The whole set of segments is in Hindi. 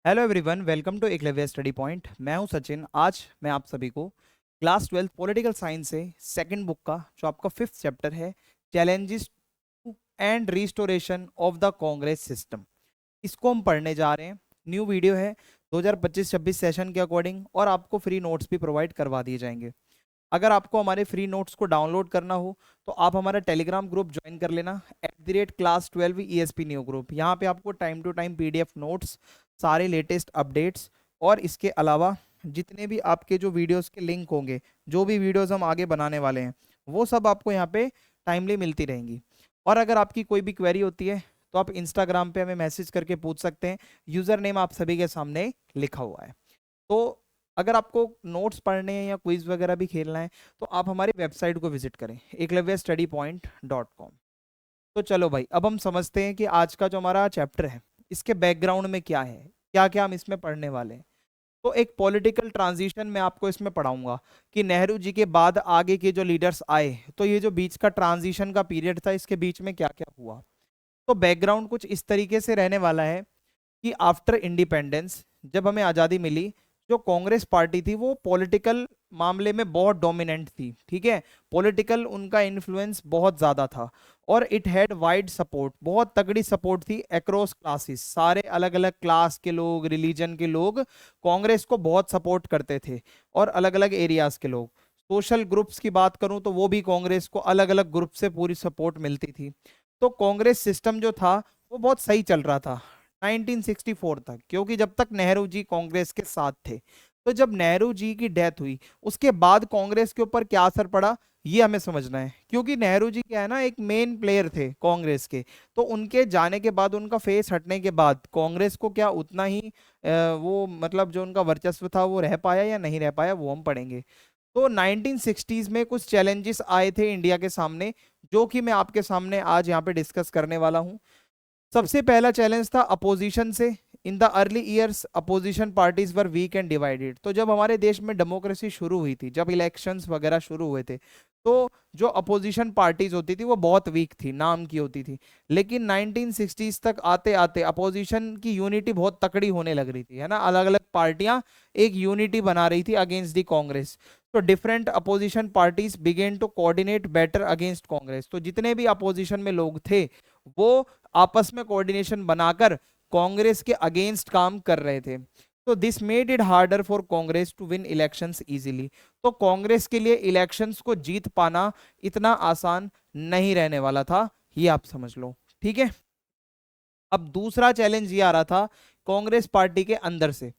Hello everyone, welcome to Eklavya study point. मैं हूं सचिन। आज मैं आप सभी को क्लास 12 पॉलिटिकल साइंस से सेकंड बुक का जो आपका फिफ्थ चैप्टर है, challenges and restoration of the Congress system, इसको हम पढ़ने जा रहे हैं। न्यू वीडियो है 2025-26 सेशन के अकॉर्डिंग, और आपको फ्री नोट्स भी प्रोवाइड करवा दिए जाएंगे। अगर आपको हमारे फ्री नोट्स को डाउनलोड करना हो तो आप हमारा टेलीग्राम ग्रुप ज्वाइन कर लेना, @class12 ESP न्यू ग्रुप। यहाँ पे आपको time to time PDF notes, सारे लेटेस्ट अपडेट्स, और इसके अलावा जितने भी आपके जो वीडियोस के लिंक होंगे, जो भी वीडियोस हम आगे बनाने वाले हैं, वो सब आपको यहाँ पे टाइमली मिलती रहेंगी। और अगर आपकी कोई भी क्वेरी होती है तो आप इंस्टाग्राम पे हमें मैसेज करके पूछ सकते हैं। यूज़र नेम आप सभी के सामने लिखा हुआ है। तो अगर आपको नोट्स पढ़ने हैं या क्विज वगैरह भी खेलना है तो आप हमारी वेबसाइट को विजिट करें, eklavyastudypoint.com। तो चलो भाई, अब हम समझते हैं कि आज का जो हमारा चैप्टर है इसके बैकग्राउंड में क्या है, क्या क्या हम इसमें पढ़ने वाले हैं। तो एक पॉलिटिकल ट्रांजिशन मैं आपको इसमें पढ़ाऊंगा कि नेहरू जी के बाद आगे के जो लीडर्स आए, तो ये जो बीच का ट्रांजिशन का पीरियड था, इसके बीच में क्या क्या हुआ। तो बैकग्राउंड कुछ इस तरीके से रहने वाला है कि आफ्टर इंडिपेंडेंस, जब हमें आज़ादी मिली, जो कांग्रेस पार्टी थी वो पॉलिटिकल मामले में बहुत डोमिनेंट थी। ठीक है, पॉलिटिकल उनका इन्फ्लुएंस बहुत ज़्यादा था, और इट हैड वाइड सपोर्ट, बहुत तगड़ी सपोर्ट थी अक्रॉस क्लासेस। सारे अलग अलग क्लास के लोग, रिलीजन के लोग कांग्रेस को बहुत सपोर्ट करते थे, और अलग अलग एरियाज के लोग। सोशल ग्रुप्स की बात करूं तो वो भी कांग्रेस को अलग अलग ग्रुप से पूरी सपोर्ट मिलती थी। तो कांग्रेस सिस्टम जो था वो बहुत सही चल रहा था 1964 तक, क्योंकि जब तक नेहरू जी कांग्रेस के साथ थे। तो जब नेहरू जी की डेथ हुई उसके बाद कांग्रेस के ऊपर क्या असर पड़ा, ये हमें समझना है। क्योंकि नेहरू जी क्या है ना, एक मेन प्लेयर थे कांग्रेस के। तो उनके जाने के बाद, उनका फेस हटने के बाद, कांग्रेस को क्या उतना ही वो मतलब जो उनका वर्चस्व था वो रह पाया या नहीं रह पाया, वो हम पढ़ेंगे। तो 1960s में कुछ चैलेंजेस आए थे इंडिया के सामने, जो कि मैं आपके सामने आज यहाँ पे डिस्कस करने वाला हूँ। सबसे पहला चैलेंज था अपोजिशन से। In the early years opposition parties were weak and divided. तो जब हमारे देश में डेमोक्रेसी शुरू हुई थी, जब इलेक्शंस वगैरह शुरू हुए थे, तो जो अपोजिशन पार्टीज होती थी वो बहुत वीक थी, नाम की होती थी। लेकिन 1960s तक आते आते अपोजिशन की यूनिटी बहुत तकड़ी होने लग रही थी, है ना। अलग अलग पार्टियां एक यूनिटी बना रही थी अगेंस्ट दी कांग्रेस। तो different opposition parties began to coordinate better against Congress. तो जितने भी अपोजिशन में लोग थे वो आपस में कोऑर्डिनेशन बनाकर कांग्रेस के अगेंस्ट काम कर रहे थे। तो this made it harder for Congress to win elections easily. तो कांग्रेस के लिए इलेक्शंस को जीत पाना इतना आसान नहीं रहने वाला था, ये आप समझ लो। ठीक है, अब दूसरा चैलेंज ये आ रहा था कांग्रेस पार्टी के अंदर से।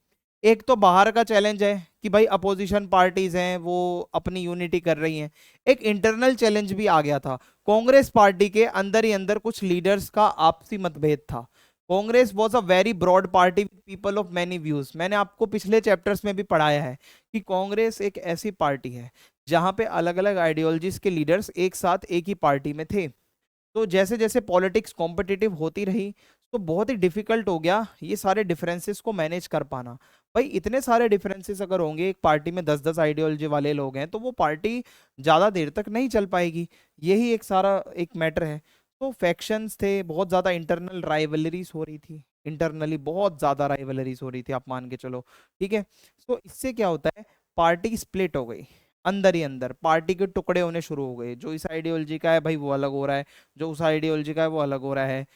एक तो बाहर का चैलेंज है कि भाई अपोजिशन पार्टीज हैं वो अपनी यूनिटी कर रही हैं। एक इंटरनल चैलेंज भी आ गया था, कांग्रेस पार्टी के अंदर ही अंदर कुछ लीडर्स का आपसी मतभेद था। Congress was a very broad party with people of many views. मैंने आपको पिछले चैप्टर्स में भी पढ़ाया है कि कांग्रेस एक ऐसी पार्टी है जहां पे अलग अलग आइडियोलॉजीज के लीडर्स एक साथ एक ही पार्टी में थे। तो जैसे जैसे पॉलिटिक्स कॉम्पिटिटिव होती रही तो बहुत ही डिफिकल्ट हो गया ये सारे डिफरेंसेस को मैनेज कर पाना। भाई इतने सारे डिफरेंसेस अगर होंगे, एक पार्टी में 10-10 आइडियोलॉजी वाले लोग हैं, तो वो पार्टी ज़्यादा देर तक नहीं चल पाएगी। यही एक सारा एक मैटर है। तो फैक्शंस थे, बहुत ज़्यादा इंटरनल राइवलरीज हो रही थी, इंटरनली बहुत ज़्यादा राइवलरीज हो रही थी, आप मान के चलो। ठीक है, तो इससे क्या होता है, पार्टी स्प्लिट हो गई। अंदर ही अंदर पार्टी के टुकड़े होने शुरू हो गए। जो इस आइडियोलॉजी का है भाई वो अलग हो रहा है, जो उस आइडियोलॉजी का है वो अलग हो रहा है।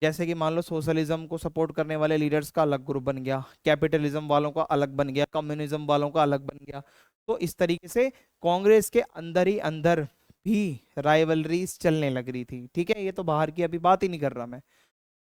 जैसे कि मान लो सोशलिज्म को सपोर्ट करने वाले लीडर्स का अलग ग्रुप बन गया, कैपिटलिज्म वालों का अलग बन गया, कम्युनिज्म वालों का अलग बन गया। तो इस तरीके से कांग्रेस के अंदर ही अंदर भी राइवलरीज चलने लग रही थी। ठीक है, ये तो बाहर की अभी बात ही नहीं कर रहा मैं।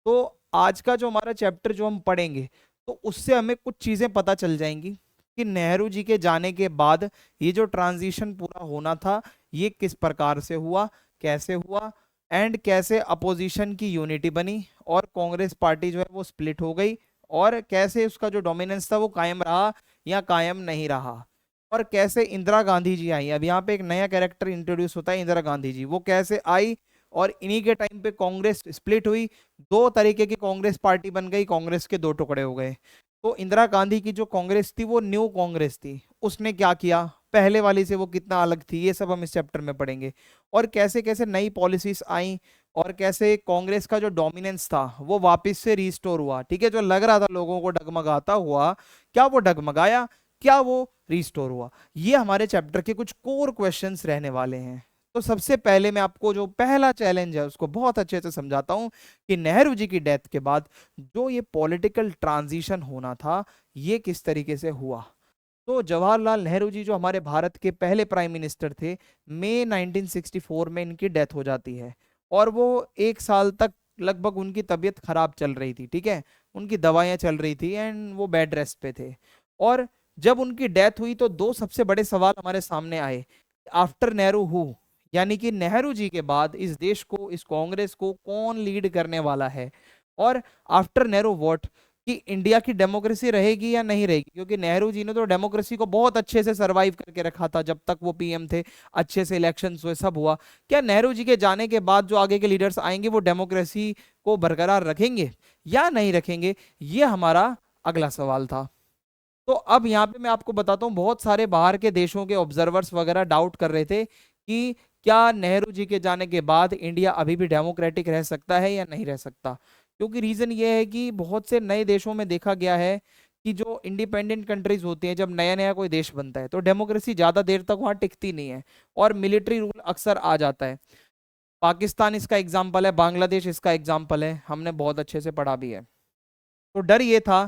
तो आज का जो हमारा चैप्टर जो हम पढ़ेंगे, तो उससे हमें कुछ चीजें पता चल जाएंगी कि नेहरू जी के जाने के बाद ये जो ट्रांजिशन पूरा होना था ये किस प्रकार से हुआ, कैसे हुआ, एंड कैसे अपोजिशन की यूनिटी बनी और कांग्रेस पार्टी जो है वो स्प्लिट हो गई, और कैसे उसका जो डोमिनेंस था वो कायम रहा या कायम नहीं रहा, और कैसे इंदिरा गांधी जी आई। अब यहाँ पे एक नया कैरेक्टर इंट्रोड्यूस होता है, इंदिरा गांधी जी, वो कैसे आई, और इन्हीं के टाइम पे कांग्रेस स्प्लिट हुई। दो तरीके की कांग्रेस पार्टी बन गई, कांग्रेस के दो टुकड़े हो गए। तो इंदिरा गांधी की जो कांग्रेस थी वो न्यू कांग्रेस थी। उसने क्या किया, पहले वाली से वो कितना अलग थी, ये सब हम इस चैप्टर में पढ़ेंगे। और कैसे कैसे नई पॉलिसीज आई, और कैसे कांग्रेस का जो डोमिनेंस था वो वापस से रिस्टोर हुआ, ठीक है। जो लग रहा था लोगों को डगमगाता हुआ, क्या वो डगमगाया, क्या वो रिस्टोर हुआ? ये हमारे चैप्टर के कुछ कोर क्वेश्चंस रहने वाले हैं। तो सबसे पहले मैं आपको जो पहला चैलेंज है उसको बहुत अच्छे से समझाता हूं कि नेहरू जी की डेथ के बाद जो ये पॉलिटिकल ट्रांजिशन होना था ये किस तरीके से हुआ। तो जवाहरलाल नेहरू जी जो हमारे भारत के पहले प्राइम मिनिस्टर थे, मई 1964 में इनकी डेथ हो जाती है। और वो 1 साल तक लगभग उनकी तबीयत खराब चल रही थी, ठीक है, उनकी दवाइयां चल रही थी एंड वो बेड रेस्ट पे थे। और जब उनकी डेथ हुई तो दो सबसे बड़े सवाल हमारे सामने आए। आफ्टर नेहरू हु, यानी कि नेहरू जी के बाद इस देश को, इस कांग्रेस को कौन लीड करने वाला है। और आफ्टर नेहरू व्हाट, कि इंडिया की डेमोक्रेसी रहेगी या नहीं रहेगी, क्योंकि नेहरू जी ने तो डेमोक्रेसी को बहुत अच्छे से सरवाइव करके रखा था जब तक वो पीएम थे, अच्छे से इलेक्शंस हुए, सब हुआ। क्या नेहरू जी के जाने के बाद जो आगे के लीडर्स आएंगे वो डेमोक्रेसी को बरकरार रखेंगे या नहीं रखेंगे, ये हमारा अगला सवाल था। तो अब यहाँ पे मैं आपको बताता हूँ, बहुत सारे बाहर के देशों के ऑब्जर्वर्स वगैरह डाउट कर रहे थे कि क्या नेहरू जी के जाने के बाद इंडिया अभी भी डेमोक्रेटिक रह सकता है या नहीं रह सकता। क्योंकि रीजन ये है कि बहुत से नए देशों में देखा गया है कि जो इंडिपेंडेंट कंट्रीज होती हैं, जब नया नया कोई देश बनता है तो डेमोक्रेसी ज्यादा देर तक वहां टिकती नहीं है और मिलिट्री रूल अक्सर आ जाता है। पाकिस्तान इसका एग्जाम्पल है, बांग्लादेश इसका एग्जाम्पल है, हमने बहुत अच्छे से पढ़ा भी है। तो डर ये था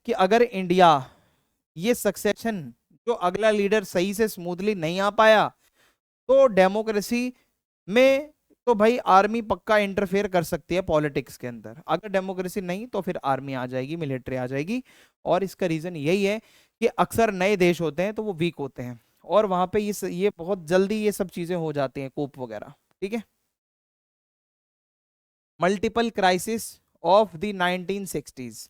कि अगर इंडिया ये सक्सेशन, जो अगला लीडर सही से स्मूथली नहीं आ पाया, तो डेमोक्रेसी में तो भाई आर्मी पक्का इंटरफेयर कर सकती है पॉलिटिक्स के अंदर। अगर डेमोक्रेसी नहीं तो फिर आर्मी आ जाएगी, मिलिट्री आ जाएगी। और इसका रीजन यही है कि अक्सर नए देश होते हैं तो वो वीक होते हैं और वहां पे ये बहुत जल्दी ये सब चीजें हो जाती हैं, कूप वगैरह, ठीक है। Multiple crisis of the 1960s,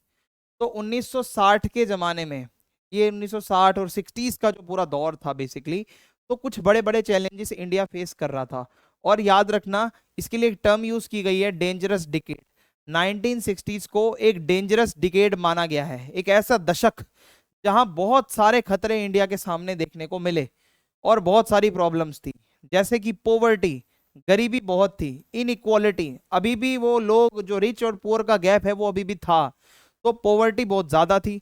तो 1960 के जमाने में, ये 1960 और 60s का जो पूरा दौर था बेसिकली, तो कुछ बड़े बड़े चैलेंजेस इंडिया फेस कर रहा था। और याद रखना, इसके लिए एक टर्म यूज की गई है, डेंजरस डिकेड। 1960s को एक डेंजरस डिकेड माना गया है, एक ऐसा दशक जहां बहुत सारे खतरे इंडिया के सामने देखने को मिले और बहुत सारी प्रॉब्लम्स थी। जैसे कि पोवर्टी, गरीबी बहुत थी, इनइक्वालिटी, अभी भी वो लोग जो रिच और पुअर का गैप है वो अभी भी था, तो पोवर्टी बहुत ज्यादा थी।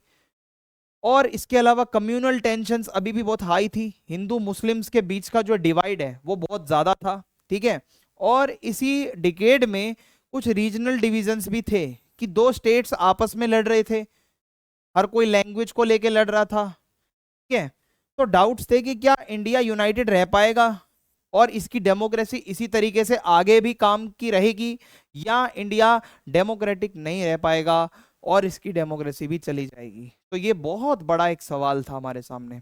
और इसके अलावा कम्युनल टेंशंस अभी भी बहुत हाई थी, हिंदू मुस्लिम्स के बीच का जो डिवाइड है वो बहुत ज्यादा था, ठीक है। और इसी डिकेड में कुछ रीजनल डिविजन्स भी थे कि दो स्टेट्स आपस में लड़ रहे थे, हर कोई लैंग्वेज को लेके लड़ रहा था, ठीक है। तो डाउट्स थे कि क्या इंडिया यूनाइटेड रह पाएगा और इसकी डेमोक्रेसी इसी तरीके से आगे भी काम की रहेगी, या इंडिया डेमोक्रेटिक नहीं रह पाएगा और इसकी डेमोक्रेसी भी चली जाएगी। तो ये बहुत बड़ा एक सवाल था हमारे सामने।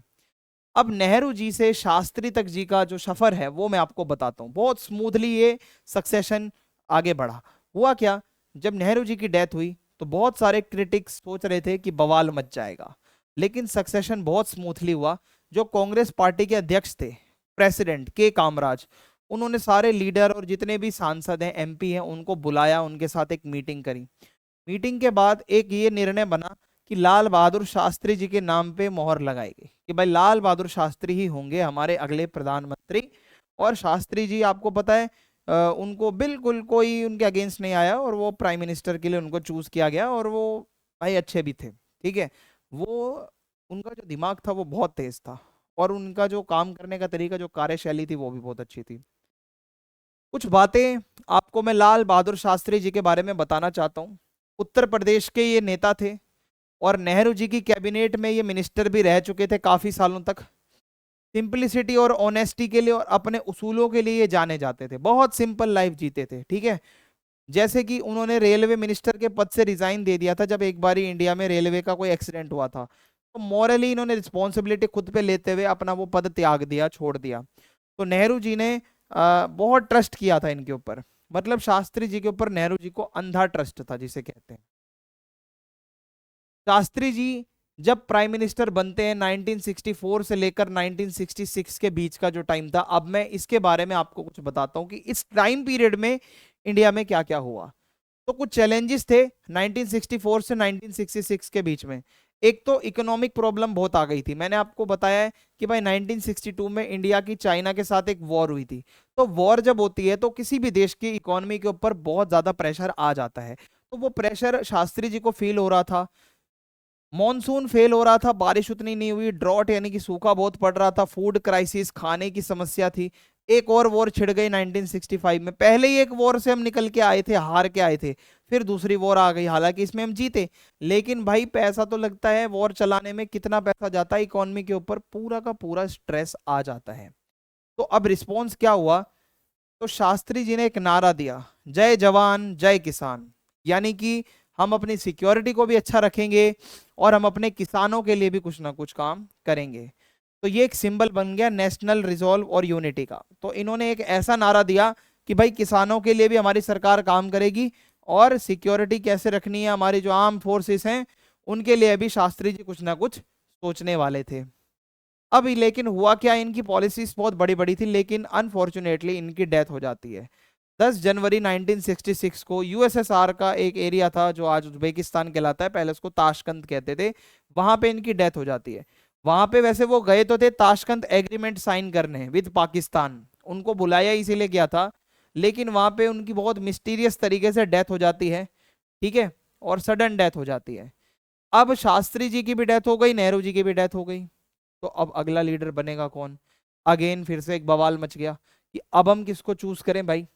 अब नेहरू जी से शास्त्री तक जी का जो सफर है वो मैं आपको बताता हूँ। बहुत स्मूथली ये सक्सेशन आगे बढ़ा। हुआ क्या, जब नेहरू जी की डेथ हुई तो बहुत सारे क्रिटिक्स सोच रहे थे कि बवाल मच जाएगा, लेकिन सक्सेशन बहुत स्मूथली हुआ। जो कांग्रेस पार्टी के अध्यक्ष थे, प्रेसिडेंट के कामराज, उन्होंने सारे लीडर और जितने भी सांसद हैं, एमपी हैं, उनको बुलाया, उनके साथ एक मीटिंग करी। मीटिंग के बाद एक ये निर्णय बना कि लाल बहादुर शास्त्री जी के नाम पे मोहर लगाएगी कि भाई लाल बहादुर शास्त्री ही होंगे हमारे अगले प्रधानमंत्री। और शास्त्री जी आपको पता है, उनको बिल्कुल कोई उनके अगेंस्ट नहीं आया और वो प्राइम मिनिस्टर के लिए उनको चूज किया गया और वो भाई अच्छे भी थे, ठीक है। वो, उनका जो दिमाग था वो बहुत तेज था और उनका जो काम करने का तरीका, जो कार्यशैली थी वो भी बहुत अच्छी थी। कुछ बातें आपको मैं लाल बहादुर शास्त्री जी के बारे में बताना चाहता हूँ। उत्तर प्रदेश के ये नेता थे और नेहरू जी की कैबिनेट में ये मिनिस्टर भी रह चुके थे काफी सालों तक। सिंपलिसिटी और ऑनेस्टी के लिए और अपने उसूलों के लिए ये जाने जाते थे, बहुत सिंपल लाइफ जीते थे, ठीक है। जैसे कि उन्होंने रेलवे मिनिस्टर के पद से रिजाइन दे दिया था जब एक बारी इंडिया में रेलवे का कोई एक्सीडेंट हुआ था, तो मॉरली इन्होंने रिस्पॉन्सिबिलिटी खुद पे लेते हुए अपना वो पद त्याग दिया, छोड़ दिया। तो नेहरू जी ने बहुत ट्रस्ट किया था इनके ऊपर, मतलब शास्त्री जी के ऊपर नेहरू जी को अंधा ट्रस्ट था जिसे कहते हैं। शास्त्री जी जब प्राइम मिनिस्टर बनते हैं 1964 से लेकर 1966 के बीच का जो टाइम था, अब मैं इसके बारे में आपको कुछ बताता हूं कि इस टाइम पीरियड में इंडिया में क्या क्या हुआ। तो कुछ चैलेंजेस थे 1964 से 1966 के बीच में। एक तो इकोनॉमिक प्रॉब्लम बहुत आ गई थी, मैंने आपको बताया है कि भाई 1962 में इंडिया की चाइना के साथ एक वॉर हुई थी। तो वॉर जब होती है तो किसी भी देश की इकोनॉमी के ऊपर बहुत ज्यादा प्रेशर आ जाता है। तो वो प्रेशर शास्त्री जी को फील हो रहा था। मॉनसून फेल हो रहा था, बारिश उतनी नहीं हुई, ड्रॉट यानी कि सूखा बहुत पड़ रहा था, फूड क्राइसिस, खाने की समस्या थी। एक और वॉर छिड़ गई 1965 में। पहले ही एक वॉर से हम निकल के आए थे, हार के आए थे, फिर दूसरी वॉर आ गई, हालांकि इसमें हम जीते। लेकिन भाई पैसा तो लगता है वॉर चलाने में, कितना पैसा जाता है इकोनॉमी के ऊपर, पूरा का पूरा स्ट्रेस आ जाता है। तो अब रिस्पॉन्स क्या हुआ? तो शास्त्री जी ने एक नारा दिया, जय जवान जय किसान। यानी कि हम अपनी सिक्योरिटी को भी अच्छा रखेंगे और हम अपने किसानों के लिए भी कुछ ना कुछ काम करेंगे। तो ये एक सिंबल बन गया नेशनल रिजॉल्व और यूनिटी का। तो इन्होंने एक ऐसा नारा दिया कि भाई किसानों के लिए भी हमारी सरकार काम करेगी, और सिक्योरिटी कैसे रखनी है, हमारी जो आर्म फोर्सेस हैं उनके लिए भी शास्त्री जी कुछ ना कुछ सोचने वाले थे। अब लेकिन हुआ क्या, इनकी पॉलिसीज बहुत बड़ी बड़ी थी, लेकिन अनफॉर्चुनेटली इनकी डेथ हो जाती है। 10 जनवरी 1966 को यूएसएसआर का एक एरिया था जो आज उज्बेकिस्तान कहलाता है, पहले उसको ताशकंद कहते थे, वहां पे इनकी डेथ हो जाती है। वहां पे वैसे वो गए तो थे ताशकंद एग्रीमेंट साइन करने विद पाकिस्तान, उनको बुलाया इसीलिए गया था, लेकिन वहां पे उनकी बहुत मिस्टीरियस तरीके से डेथ हो जाती है। ठीक है, और सडन डेथ हो जाती है। अब शास्त्री जी की भी डेथ हो गई, नेहरू जी की भी डेथ हो गई। तो अब अगला लीडर बनेगा कौन? अगेन फिर से एक बवाल मच गया कि अब हम किसको चूज करें भाई।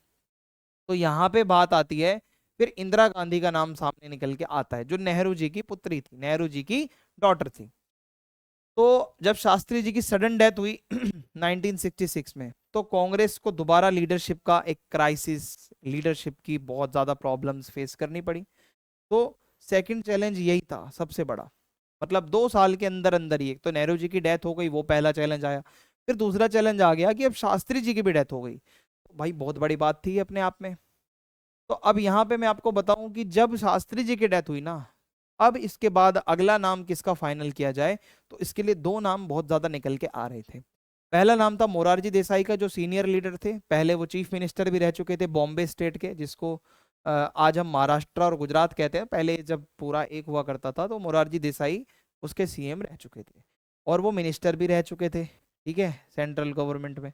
तो यहाँ पे बात आती है, फिर इंदिरा गांधी का नाम सामने निकल के आता है, जो नेहरू जी की पुत्री थी, नेहरू जी की डॉटर थी। तो जब शास्त्री जी की सडन डेथ हुई 1966 में, तो कांग्रेस को दोबारा लीडरशिप का एक क्राइसिस, लीडरशिप की बहुत ज्यादा प्रॉब्लम्स फेस करनी पड़ी। तो सेकंड चैलेंज यही था सबसे बड़ा, मतलब 2 साल के अंदर अंदर ही, एक तो नेहरू जी की डेथ हो गई, वो पहला चैलेंज आया। फिर दूसरा चैलेंज आ गया कि अब शास्त्री जी की भी डेथ हो गई। तो भाई बहुत बड़ी बात थी अपने आप में। तो अब यहाँ पे मैं आपको बताऊं कि जब शास्त्री जी की डेथ हुई ना, अब इसके बाद अगला नाम किसका फाइनल किया जाए, तो इसके लिए दो नाम बहुत ज्यादा निकल के आ रहे थे। पहला नाम था मोरारजी देसाई का, जो सीनियर लीडर थे, पहले वो चीफ मिनिस्टर भी रह चुके थे बॉम्बे स्टेट के, जिसको आज हम महाराष्ट्र और गुजरात कहते हैं। पहले जब पूरा एक हुआ करता था तो मोरारजी देसाई उसके सीएम रह चुके थे, और वो मिनिस्टर भी रह चुके थे, ठीक है, सेंट्रल गवर्नमेंट में।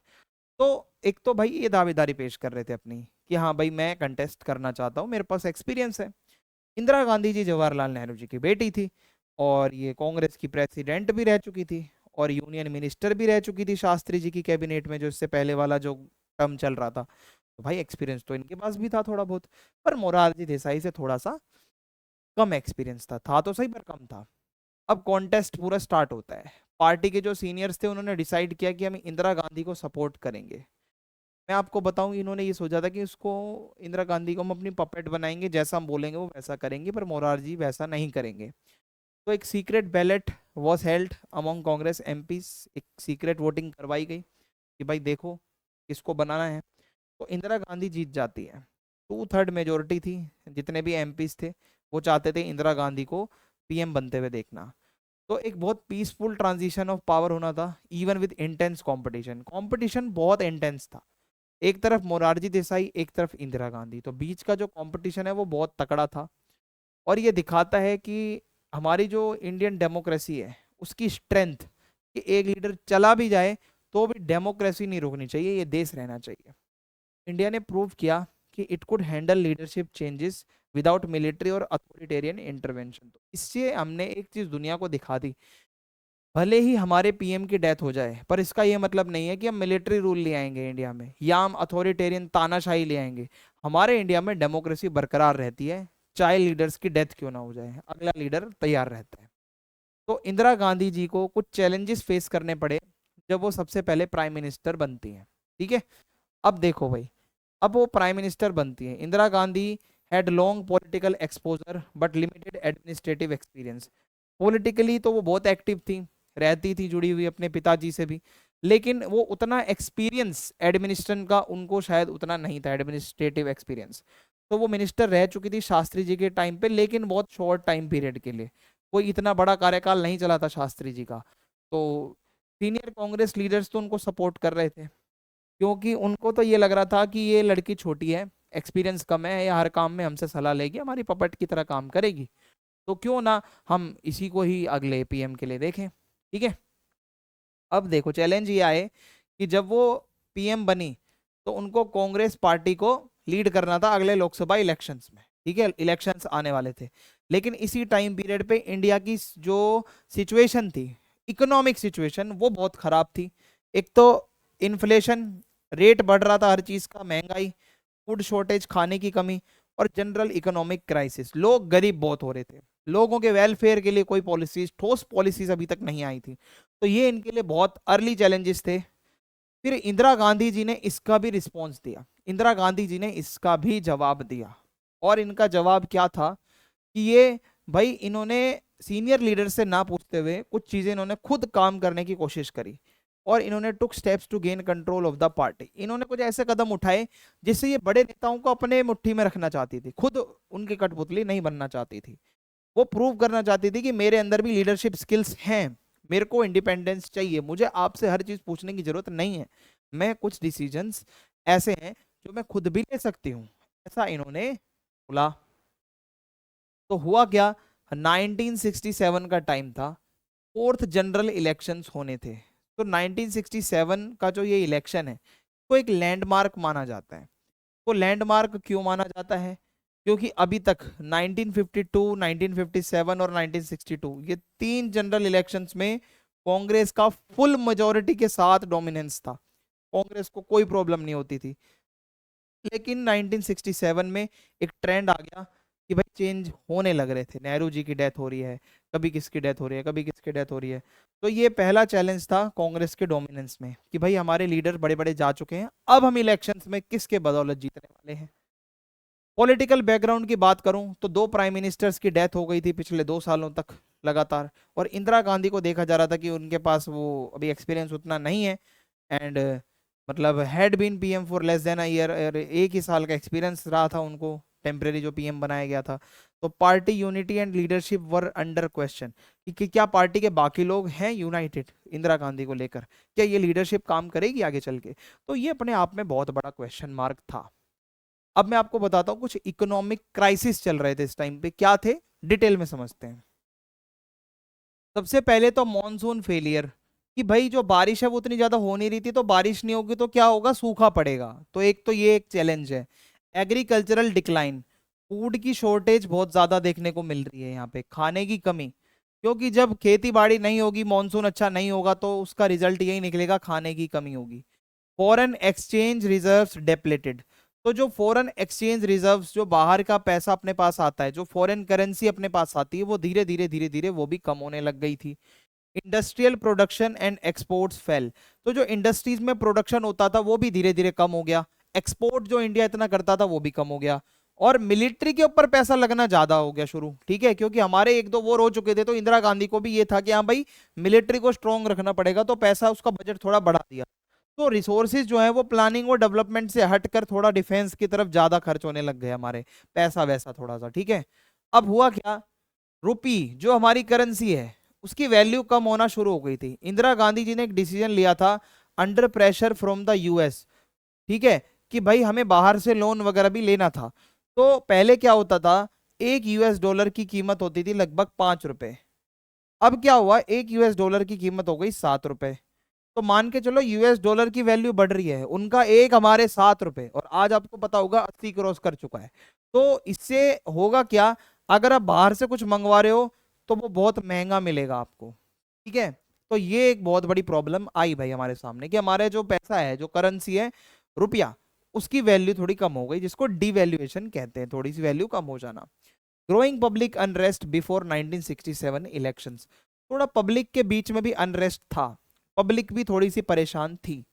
तो एक तो भाई ये दावेदारी पेश कर रहे थे अपनी कि हाँ भाई मैं कंटेस्ट करना चाहता हूँ, मेरे पास एक्सपीरियंस है। इंदिरा गांधी जी जवाहरलाल नेहरू जी की बेटी थी, और ये कांग्रेस की प्रेसिडेंट भी रह चुकी थी, और यूनियन मिनिस्टर भी रह चुकी थी शास्त्री जी की कैबिनेट में, जो इससे पहले वाला जो टर्म चल रहा था। तो भाई एक्सपीरियंस तो इनके पास भी था थोड़ा बहुत, पर मोरारजी देसाई से थोड़ा सा कम एक्सपीरियंस था तो सही पर कम था। अब कॉन्टेस्ट पूरा स्टार्ट होता है। पार्टी के जो सीनियर्स थे उन्होंने डिसाइड किया कि हम इंदिरा गांधी को सपोर्ट करेंगे। मैं आपको बताऊं, इन्होंने ये सोचा था कि उसको, इंदिरा गांधी को हम अपनी पपेट बनाएंगे, जैसा हम बोलेंगे वो वैसा करेंगे, पर मोरारजी वैसा नहीं करेंगे। तो एक secret ballot was held among Congress MPs, एक सीक्रेट वोटिंग करवाई गई कि भाई देखो किसको बनाना है। तो इंदिरा गांधी जीत जाती है, 2/3 मेजोरिटी थी, जितने भी एमपीज थे वो चाहते थे इंदिरा गांधी को पीएम बनते हुए देखना। तो एक बहुत पीसफुल ट्रांजिशन ऑफ पावर होना था, even with intense competition, competition बहुत इंटेंस था। एक तरफ मोरारजी देसाई, एक तरफ इंदिरा गांधी, तो बीच का जो कंपटीशन है वो बहुत तकड़ा था। और ये दिखाता है कि हमारी जो इंडियन डेमोक्रेसी है उसकी स्ट्रेंथ, कि एक लीडर चला भी जाए तो भी डेमोक्रेसी नहीं रुकनी चाहिए, ये देश रहना चाहिए। इंडिया ने प्रूव किया कि it could handle leadership changes without military और अथॉरिटेरियन इंटरवेंशन। तो इससे हमने एक चीज दुनिया को दिखा दी, भले ही हमारे पीएम की डेथ हो जाए, पर इसका ये मतलब नहीं है कि हम मिलिट्री रूल ले आएंगे इंडिया में, या हम अथॉरिटेरियन तानाशाही ले आएंगे। हमारे इंडिया में डेमोक्रेसी बरकरार रहती है, चाहे लीडर्स की डेथ क्यों ना हो जाए, अगला लीडर तैयार रहता है। तो इंदिरा गांधी जी को कुछ चैलेंजेस फेस करने पड़े जब वो सबसे पहले प्राइम मिनिस्टर बनती हैं। ठीक है, अब देखो भाई, अब वो प्राइम मिनिस्टर बनती है। Indira Gandhi had long political exposure but limited administrative experience. Politically तो वो बहुत एक्टिव थी, रहती थी जुड़ी हुई अपने पिताजी से भी, लेकिन वो उतना एक्सपीरियंस एडमिनिस्ट्रेशन का उनको शायद उतना नहीं था, एडमिनिस्ट्रेटिव एक्सपीरियंस। तो वो मिनिस्टर रह चुकी थी शास्त्री जी के टाइम पे, लेकिन बहुत शॉर्ट टाइम पीरियड के लिए, कोई इतना बड़ा कार्यकाल नहीं चला था शास्त्री जी का। तो सीनियर कांग्रेस लीडर्स तो उनको सपोर्ट कर रहे थे, क्योंकि उनको तो ये लग रहा था कि ये लड़की छोटी है, एक्सपीरियंस कम है, ये हर काम में हमसे सलाह लेगी, हमारी पपट की तरह काम करेगी। तो क्यों ना हम इसी को ही अगले पीएम के लिए देखें। ठीक है, अब देखो चैलेंज ये आए कि जब वो पीएम बनी तो उनको कांग्रेस पार्टी को लीड करना था अगले लोकसभा इलेक्शंस में। ठीक है, इलेक्शंस आने वाले थे, लेकिन इसी टाइम पीरियड पे इंडिया की जो सिचुएशन थी, इकोनॉमिक सिचुएशन, वो बहुत खराब थी। एक तो इन्फ्लेशन रेट बढ़ रहा था हर चीज का, महंगाई, फूड शॉर्टेज, खाने की कमी, और जनरल इकोनॉमिक क्राइसिस। लोग गरीब बहुत हो रहे थे, लोगों के वेलफेयर के लिए कोई पॉलिसीज, ठोस पॉलिसीज अभी तक नहीं आई थी। तो ये इनके लिए बहुत अर्ली चैलेंजेस थे। फिर इंदिरा गांधी जी ने इसका भी रिस्पॉन्स दिया, इंदिरा गांधी जी ने इसका भी जवाब दिया। और इनका जवाब क्या था कि ये भाई इन्होंने सीनियर लीडर से ना पूछते हुए कुछ चीजें इन्होंने खुद काम करने की कोशिश करी, और इन्होंने took steps to gain control of the party. इन्होंने कुछ ऐसे कदम उठाए जिससे ये बड़े नेताओं को अपने मुट्ठी में रखना चाहती थी, खुद उनकी कठपुतली नहीं बनना चाहती थी। वो प्रूव करना चाहती थी कि मेरे अंदर भी लीडरशिप स्किल्स हैं, मेरे को इंडिपेंडेंस चाहिए, मुझे आपसे हर चीज पूछने की जरूरत नहीं है, मैं कुछ डिसीजंस ऐसे हैं जो मैं खुद भी ले सकती हूँ, ऐसा इन्होंने बोला। तो हुआ क्या, 1967 का टाइम था, फोर्थ जनरल इलेक्शंस होने थे। तो 1967 का जो ये इलेक्शन है वो एक लैंडमार्क माना जाता है। वो लैंडमार्क क्यों माना जाता है, क्योंकि अभी तक 1952, 1957 और 1962 ये तीन जनरल इलेक्शंस में कांग्रेस का फुल मेजोरिटी के साथ डोमिनेंस था, कांग्रेस को कोई प्रॉब्लम नहीं होती थी। लेकिन 1967 में एक ट्रेंड आ गया कि भाई चेंज होने लग रहे थे, नेहरू जी की डेथ हो रही है, कभी किसकी डेथ हो रही है, कभी किसकी डेथ हो रही है। तो ये पहला चैलेंज था कांग्रेस के डोमिनेंस में कि भाई हमारे लीडर बड़े बड़े जा चुके हैं, अब हम इलेक्शंस में किसके बदौलत जीतने वाले हैं। पॉलिटिकल बैकग्राउंड की बात करूं तो दो प्राइम मिनिस्टर्स की डेथ हो गई थी पिछले 2 सालों तक लगातार, और इंदिरा गांधी को देखा जा रहा था कि उनके पास वो अभी एक्सपीरियंस उतना नहीं है, एंड मतलब had been PM for less than a year, एक ही साल का एक्सपीरियंस रहा था उनको, टेम्परेरी जो पीएम बनाया गया था। तो party unity and leadership were under question कि क्या पार्टी के बाकी लोग हैं यूनाइटेड इंदिरा गांधी को लेकर, क्या ये लीडरशिप काम करेगी आगे चल के। तो ये अपने आप में बहुत बड़ा क्वेश्चन मार्क था। अब मैं आपको बताता हूँ कुछ इकोनॉमिक क्राइसिस चल रहे थे इस टाइम पे, क्या थे डिटेल में समझते हैं। सबसे पहले तो मॉनसून फेलियर, कि भाई जो बारिश है वो उतनी ज्यादा हो नहीं रही थी, तो बारिश नहीं होगी तो क्या होगा, सूखा पड़ेगा। तो एक तो ये एक चैलेंज है। एग्रीकल्चरल डिक्लाइन, फूड की शॉर्टेज बहुत ज्यादा देखने को मिल रही है यहाँ पे, खाने की कमी, क्योंकि जब खेती बाड़ी नहीं होगी, मॉनसून अच्छा नहीं होगा, तो उसका रिजल्ट यही निकलेगा, खाने की कमी होगी। फॉरेन एक्सचेंज रिजर्व्स डेप्लेटेड, तो जो फॉरेन एक्सचेंज रिजर्व्स, जो बाहर का पैसा अपने पास आता है, जो फॉरेन करेंसी अपने पास आती है, वो धीरे धीरे वो भी कम होने लग गई थी। Industrial production and exports fail, तो जो इंडस्ट्रीज में प्रोडक्शन होता था वो भी धीरे धीरे कम हो गया, एक्सपोर्ट जो इंडिया इतना करता था वो भी कम हो गया, और मिलिट्री के ऊपर पैसा लगना ज्यादा हो गया शुरू। ठीक है, क्योंकि हमारे एक दो वॉर हो चुके थे, तो इंदिरा गांधी को भी ये था कि हाँ भाई मिलिट्री को स्ट्रॉन्ग रखना पड़ेगा, तो पैसा, उसका बजट थोड़ा बढ़ा दिया। तो रिसोर्सेज जो है वो प्लानिंग और डेवलपमेंट से हटकर थोड़ा डिफेंस की तरफ ज्यादा खर्च होने लग गए हमारे, पैसा वैसा थोड़ा सा। ठीक है, अब हुआ क्या, रुपी जो हमारी करेंसी है उसकी वैल्यू कम होना शुरू हो गई थी। इंदिरा गांधी जी ने एक डिसीजन लिया था under pressure from the US, ठीक है, कि भाई हमें बाहर से लोन वगैरह भी लेना था। तो पहले क्या होता था, एक यूएस डॉलर की कीमत होती थी लगभग 5 रुपए, अब क्या हुआ, एक यूएस डॉलर की कीमत हो गई 7 रुपए। तो मान के चलो यूएस डॉलर की वैल्यू बढ़ रही है, उनका एक हमारे 7 रुपए, और आज आपको पता होगा 80 क्रॉस कर चुका है। तो इससे होगा क्या, अगर आप बाहर से कुछ मंगवा रहे हो तो वो बहुत महंगा मिलेगा आपको। ठीक है, तो ये एक बहुत बड़ी प्रॉब्लम आई भाई हमारे सामने, कि हमारे जो पैसा है, जो करेंसी है रुपया, उसकी वैल्यू थोड़ी कम हो गई, जिसको डिवैल्यूएशन कहते हैं, थोड़ी सी वैल्यू कम हो जाना। Growing public unrest before 1967 elections, थोड़ा पब्लिक के बीच में भी अनरेस्ट था, पब्लिक भी थोड़ी सी परेशान थी।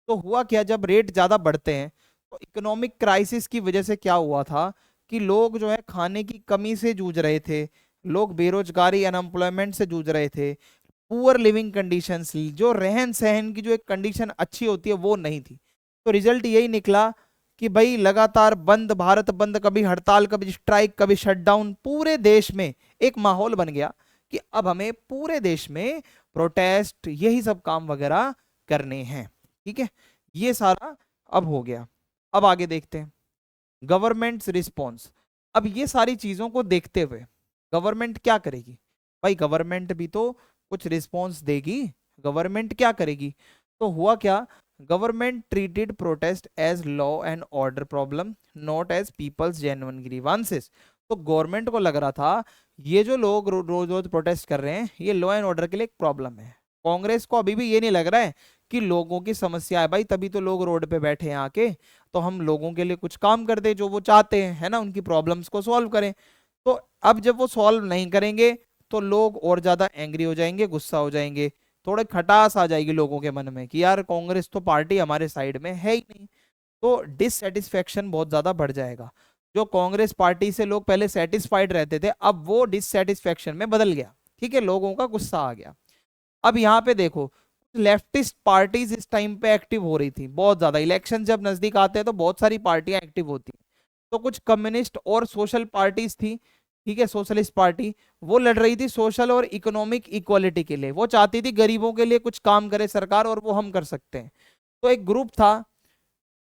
तो हुआ क्या, जब रेट ज्यादा बढ़ते हैं तो इकोनॉमिक क्राइसिस की वजह से क्या हुआ था कि लोग जो है खाने की कमी से जूझ रहे थे, लोग बेरोजगारी, अनएम्प्लॉयमेंट से जूझ रहे थे, पुअर लिविंग कंडीशंस, जो रहन सहन की जो एक कंडीशन अच्छी होती है वो नहीं थी। तो रिजल्ट यही निकला कि भाई लगातार बंद, भारत बंद, कभी हड़ताल, कभी स्ट्राइक, कभी शटडाउन, पूरे देश में एक माहौल बन गया कि अब हमें पूरे देश में प्रोटेस्ट, यही सब काम वगैरह करने हैं। ठीक है, ये सारा अब हो गया। अब आगे देखते हैं गवर्नमेंट्स रिस्पॉन्स। अब ये सारी चीजों को देखते हुए गवर्नमेंट क्या करेगी भाई, गवर्नमेंट भी तो कुछ रिस्पॉन्स देगी, गवर्नमेंट क्या करेगी। तो हुआ क्या, government treated protest as law and order problem not as people's genuine grievances. तो गवर्नमेंट को लग रहा था ये जो लोग रोज रोज प्रोटेस्ट कर रहे हैं ये लॉ एंड ऑर्डर के लिए एक प्रॉब्लम है। कांग्रेस को अभी भी ये नहीं लग रहा है कि लोगों की समस्या है भाई, तभी तो लोग रोड पे बैठे हैं आके, तो हम लोगों के लिए कुछ काम कर दे जो वो चाहते हैं, है ना, उनकी प्रॉब्लम्स को सॉल्व करें। तो अब जब वो सॉल्व नहीं करेंगे तो लोग और ज्यादा एंग्री हो जाएंगे, गुस्सा हो जाएंगे, थोड़े खटास आ जाएगी लोगों के मन में कि यार कांग्रेस तो पार्टी हमारे साइड में है ही नहीं। तो डिससेटिस्फेक्शन बहुत ज्यादा बढ़ जाएगा। जो कांग्रेस पार्टी से लोग पहले सेटिस्फाइड रहते थे अब वो डिससेटिस्फेक्शन में बदल गया, ठीक है, लोगों का गुस्सा आ गया। अब यहाँ पे देखो लेफ्टिस्ट पार्टीज इस टाइम पे एक्टिव हो रही थी बहुत ज्यादा, इलेक्शन जब नजदीक आते हैं तो बहुत सारी पार्टियां एक्टिव होती हैं। तो कुछ कम्युनिस्ट और सोशल पार्टीज थी, ठीक है, सोशलिस्ट पार्टी, वो लड़ रही थी सोशल और इकोनॉमिक इक्वालिटी के लिए, वो चाहती थी गरीबों के लिए कुछ काम करे सरकार और वो हम कर सकते हैं। तो एक ग्रुप था,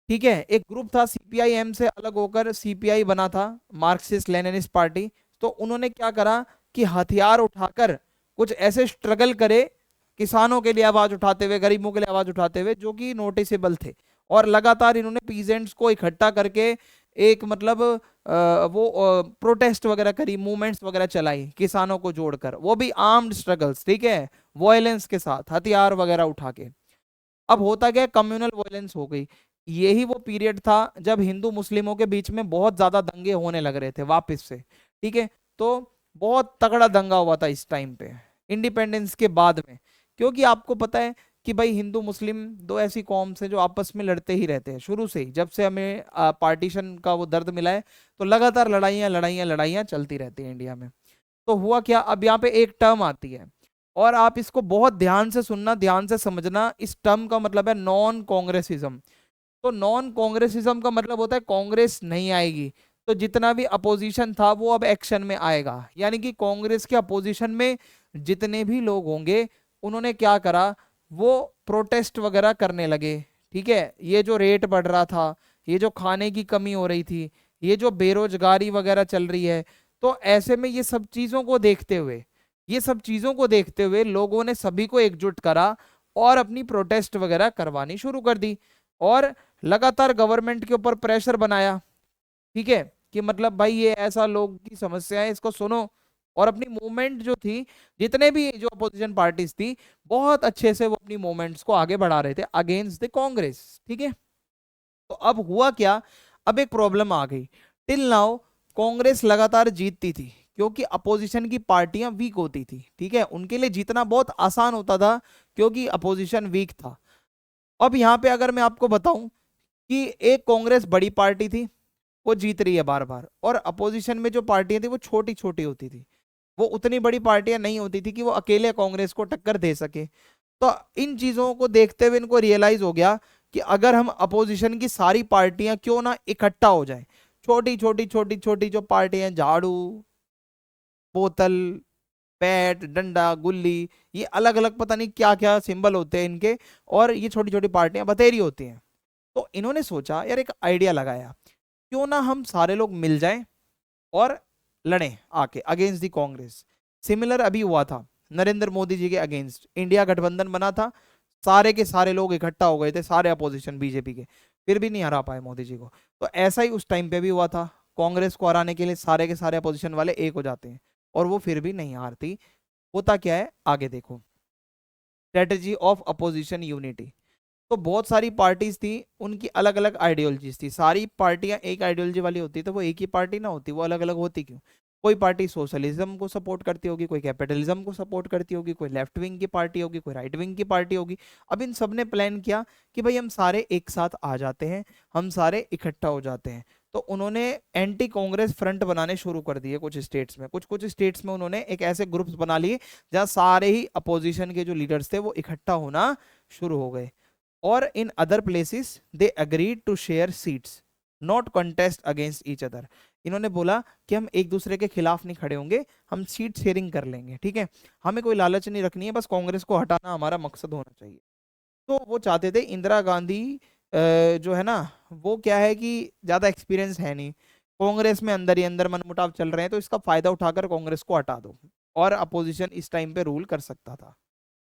ठीक है, एक ग्रुप था सीपीआईएम से अलग होकर सीपीआई बना था, मार्क्सिस्ट लेनिनिस्ट पार्टी। तो उन्होंने क्या करा कि हथियार उठाकर कुछ ऐसे स्ट्रगल करे किसानों के लिए आवाज उठाते हुए, गरीबों के लिए आवाज उठाते हुए, जो कि नोटिसेबल थे। और लगातार इन्होंने पीजेंट्स को इकट्ठा करके एक मतलब वो प्रोटेस्ट वगैरह करी, मूवमेंट्स वगैरह चलाई किसानों को जोड़कर, वो भी आर्म्ड स्ट्रगल्स, ठीक है, वॉयलेंस के साथ, हथियार वगैरह उठा के। अब होता क्या, कम्युनल वॉयलेंस हो गई। यही वो पीरियड था जब हिंदू मुस्लिमों के बीच में बहुत ज्यादा दंगे होने लग रहे थे वापस से, ठीक है। तो बहुत तगड़ा दंगा हुआ था इस टाइम पे इंडिपेंडेंस के बाद में, क्योंकि आपको पता है कि भाई हिंदू मुस्लिम दो ऐसी कौम्स हैं जो आपस में लड़ते ही रहते हैं शुरू से ही, जब से हमें पार्टीशन का वो दर्द मिला है तो लगातार लड़ाइयाँ लड़ाइयाँ लड़ाइयाँ चलती रहती हैं इंडिया में। तो हुआ क्या, अब यहाँ पे एक टर्म आती है और आप इसको बहुत ध्यान से सुनना, ध्यान से समझना, इस टर्म का मतलब है नॉन कांग्रेसिज्म। तो नॉन कांग्रेसिज्म का मतलब होता है कांग्रेस नहीं आएगी तो जितना भी अपोजिशन था वो अब एक्शन में आएगा, यानी कि कांग्रेस के अपोजिशन में जितने भी लोग होंगे उन्होंने क्या करा, वो प्रोटेस्ट वगैरह करने लगे, ठीक है। ये जो रेट बढ़ रहा था, ये जो खाने की कमी हो रही थी, ये जो बेरोजगारी वगैरह चल रही है, तो ऐसे में ये सब चीजों को देखते हुए, ये सब चीजों को देखते हुए लोगों ने सभी को एकजुट करा और अपनी प्रोटेस्ट वगैरह करवानी शुरू कर दी और लगातार गवर्नमेंट के ऊपर प्रेशर बनाया, ठीक है, कि मतलब भाई ये ऐसा लोग की समस्या है इसको सुनो। और अपनी मूवमेंट जो थी, जितने भी जो अपोजिशन पार्टीज थी, बहुत अच्छे से वो अपनी मूवमेंट्स को आगे बढ़ा रहे थे अगेंस्ट द कांग्रेस, ठीक है। तो अब हुआ क्या, अब एक प्रॉब्लम आ गई। टिल नाउ कांग्रेस लगातार जीतती थी क्योंकि अपोजिशन की पार्टियां वीक होती थी, ठीक है, उनके लिए जीतना बहुत आसान होता था क्योंकि अपोजिशन वीक था। अब यहाँ पे अगर मैं आपको बताऊं कि एक कांग्रेस बड़ी पार्टी थी, वो जीत रही है बार बार, और अपोजिशन में जो पार्टियां थी वो छोटी छोटी होती थी, वो उतनी बड़ी पार्टियां नहीं होती थी कि वो अकेले कांग्रेस को टक्कर दे सके। तो इन चीजों को देखते हुए इनको रियलाइज हो गया कि अगर हम अपोजिशन की सारी पार्टियां क्यों ना इकट्ठा हो जाए, छोटी छोटी जो पार्टियां, झाड़ू, बोतल, बैट, डंडा, गुल्ली, ये अलग अलग पता नहीं क्या क्या सिंबल होते हैं इनके, और ये छोटी छोटी पार्टियां बतेरी होती हैं। तो इन्होंने सोचा यार एक आइडिया लगाया, क्यों ना हम सारे लोग मिल जाएं और लड़ें आके अगेंस्ट दी कांग्रेस। सिमिलर अभी हुआ था नरेंद्र मोदी जी के अगेंस्ट, इंडिया गठबंधन बना था, सारे के सारे लोग इकट्ठा हो गए थे, सारे अपोजिशन बीजेपी के, फिर भी नहीं हरा पाए मोदी जी को। तो ऐसा ही उस टाइम पे भी हुआ था, कांग्रेस को हराने के लिए सारे के सारे अपोजिशन वाले एक हो जाते हैं और वो फिर भी नहीं हारती। होता क्या है आगे देखो, स्ट्रेटेजी ऑफ अपोजिशन यूनिटी। तो बहुत सारी पार्टीज थी, उनकी अलग अलग आइडियोलॉजीज थी, सारी पार्टियां एक आइडियोलॉजी वाली होती तो वो एक ही पार्टी ना होती, वो अलग अलग होती क्यों। कोई पार्टी सोशलिज्म को सपोर्ट करती होगी, कोई कैपिटलिज्म को सपोर्ट करती होगी, कोई लेफ्ट विंग की पार्टी होगी, कोई राइट विंग की पार्टी होगी। अब इन सब ने प्लान किया कि भाई हम सारे एक साथ आ जाते हैं, हम सारे इकट्ठा हो जाते हैं। तो उन्होंने एंटी कांग्रेस फ्रंट बनाने शुरू कर दिए कुछ स्टेट्स में, कुछ कुछ स्टेट्स में उन्होंने एक ऐसे ग्रुप्स बना लिए जहां सारे ही अपोजिशन के जो लीडर्स थे वो इकट्ठा होना शुरू हो गए। और in other places they agreed to share seats not contest against each other. इन्होंने बोला कि हम एक दूसरे के खिलाफ नहीं खड़े होंगे, हम सीट शेयरिंग कर लेंगे, ठीक है, हमें कोई लालच नहीं रखनी है, बस कांग्रेस को हटाना हमारा मकसद होना चाहिए। तो वो चाहते थे, इंदिरा गांधी जो है ना, वो क्या है कि ज्यादा एक्सपीरियंस है नहीं, कांग्रेस में अंदर ही अंदर मनमुटाव चल रहे हैं, तो इसका फायदा उठाकर कांग्रेस को हटा दो, और अपोजिशन इस टाइम पे रूल कर सकता था।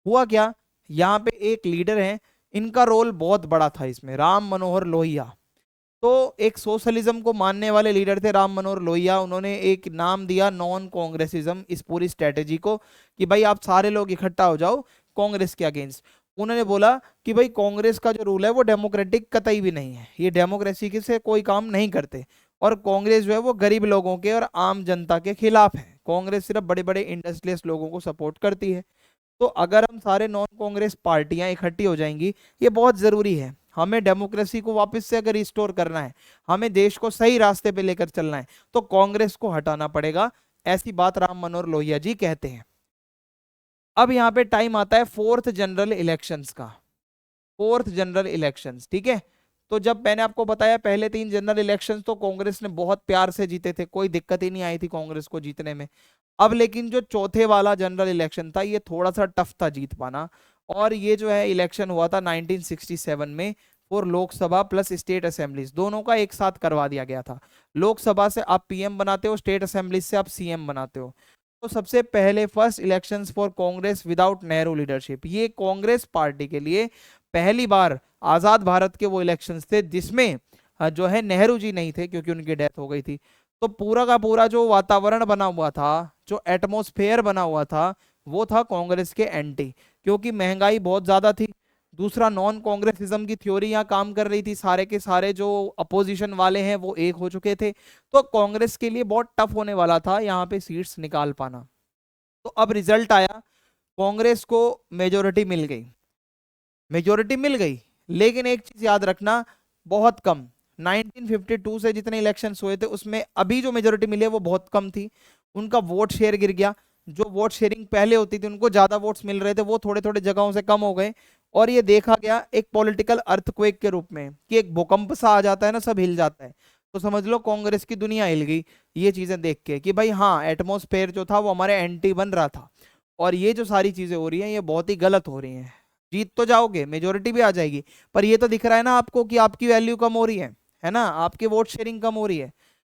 हुआ क्या, यहाँ पे एक लीडर है, इनका रोल बहुत बड़ा था इसमें, राम मनोहर लोहिया। तो एक सोशलिज्म को मानने वाले लीडर थे राम मनोहर लोहिया। उन्होंने एक नाम दिया नॉन कांग्रेसिज्म इस पूरी स्ट्रेटेजी को, कि भाई आप सारे लोग इकट्ठा हो जाओ कांग्रेस के अगेंस्ट। उन्होंने बोला कि भाई कांग्रेस का जो रूल है वो डेमोक्रेटिक कतई भी नहीं है, ये डेमोक्रेसी के से कोई काम नहीं करते, और कांग्रेस जो है वो गरीब लोगों के और आम जनता के खिलाफ है। कांग्रेस सिर्फ बड़े बड़े इंडस्ट्रियलिस्ट लोगों को सपोर्ट करती है। तो अगर हम सारे नॉन कांग्रेस पार्टियां इकट्ठी हो जाएंगी, ये बहुत जरूरी है। हमें डेमोक्रेसी को वापस से अगर रिस्टोर करना है, हमें देश को सही रास्ते पे लेकर चलना है, तो कांग्रेस को हटाना पड़ेगा। ऐसी बात राम मनोहर लोहिया जी कहते हैं। अब यहाँ पे टाइम आता है फोर्थ जनरल इलेक्शंस का, फोर्थ जनरल इलेक्शंस, ठीक है। तो जब मैंने आपको बताया पहले 3 जनरल इलेक्शंस तो कांग्रेस ने बहुत प्यार से जीते थे, कोई दिक्कत ही नहीं आई थी कांग्रेस को जीतने में। अब लेकिन जो चौथे वाला जनरल इलेक्शन था, ये थोड़ा सा टफ था जीत पाना, और ये जो है इलेक्शन हुआ था 1967 में, और लोकसभा प्लस स्टेट असेंबलीज दोनों का एक साथ करवा दिया गया था। लोकसभा से आप पीएम बनाते हो, स्टेट असेंबली से आप सीएम बनाते हो। तो सबसे पहले first elections for Congress without Nehru leadership, ये कांग्रेस पार्टी के लिए पहली बार आजाद भारत के वो इलेक्शंस थे जिसमें जो है नेहरू जी नहीं थे, क्योंकि उनकी डेथ हो गई थी। तो पूरा का पूरा जो वातावरण बना हुआ था, जो एटमॉस्फेयर बना हुआ था, वो था कांग्रेस के एंटी, क्योंकि महंगाई बहुत ज्यादा थी। दूसरा, नॉन कांग्रेसिज्म की थ्योरी यहाँ काम कर रही थी, सारे के सारे जो अपोजिशन वाले हैं वो एक हो चुके थे। तो कांग्रेस के लिए बहुत टफ होने वाला था यहाँ पे सीट्स निकाल पाना। तो अब रिजल्ट आया, कांग्रेस को मेजोरिटी मिल गई, मेजोरिटी मिल गई, लेकिन एक चीज याद रखना, बहुत कम। 1952 से जितने इलेक्शंस हुए थे उसमें अभी जो मेजोरिटी मिली है वो बहुत कम थी। उनका वोट शेयर गिर गया, जो वोट शेयरिंग पहले होती थी उनको ज्यादा वोट्स मिल रहे थे, वो थोड़े थोड़े जगहों से कम हो गए। और ये देखा गया एक पॉलिटिकल अर्थक्वेक के रूप में, कि एक भूकंप सा आ जाता है ना, सब हिल जाता है। तो समझ लो कांग्रेस की दुनिया हिल गई ये चीजें देख के, कि भाई हाँ, एटमॉस्फेयर जो था वो हमारे एंटी बन रहा था, और ये जो सारी चीजें हो रही हैं ये बहुत ही गलत हो रही हैं। जीत तो जाओगे, मेजोरिटी भी आ जाएगी, पर ये तो दिख रहा है ना आपको कि आपकी वैल्यू कम हो रही है ना, आपकी वोट शेयरिंग कम हो रही है।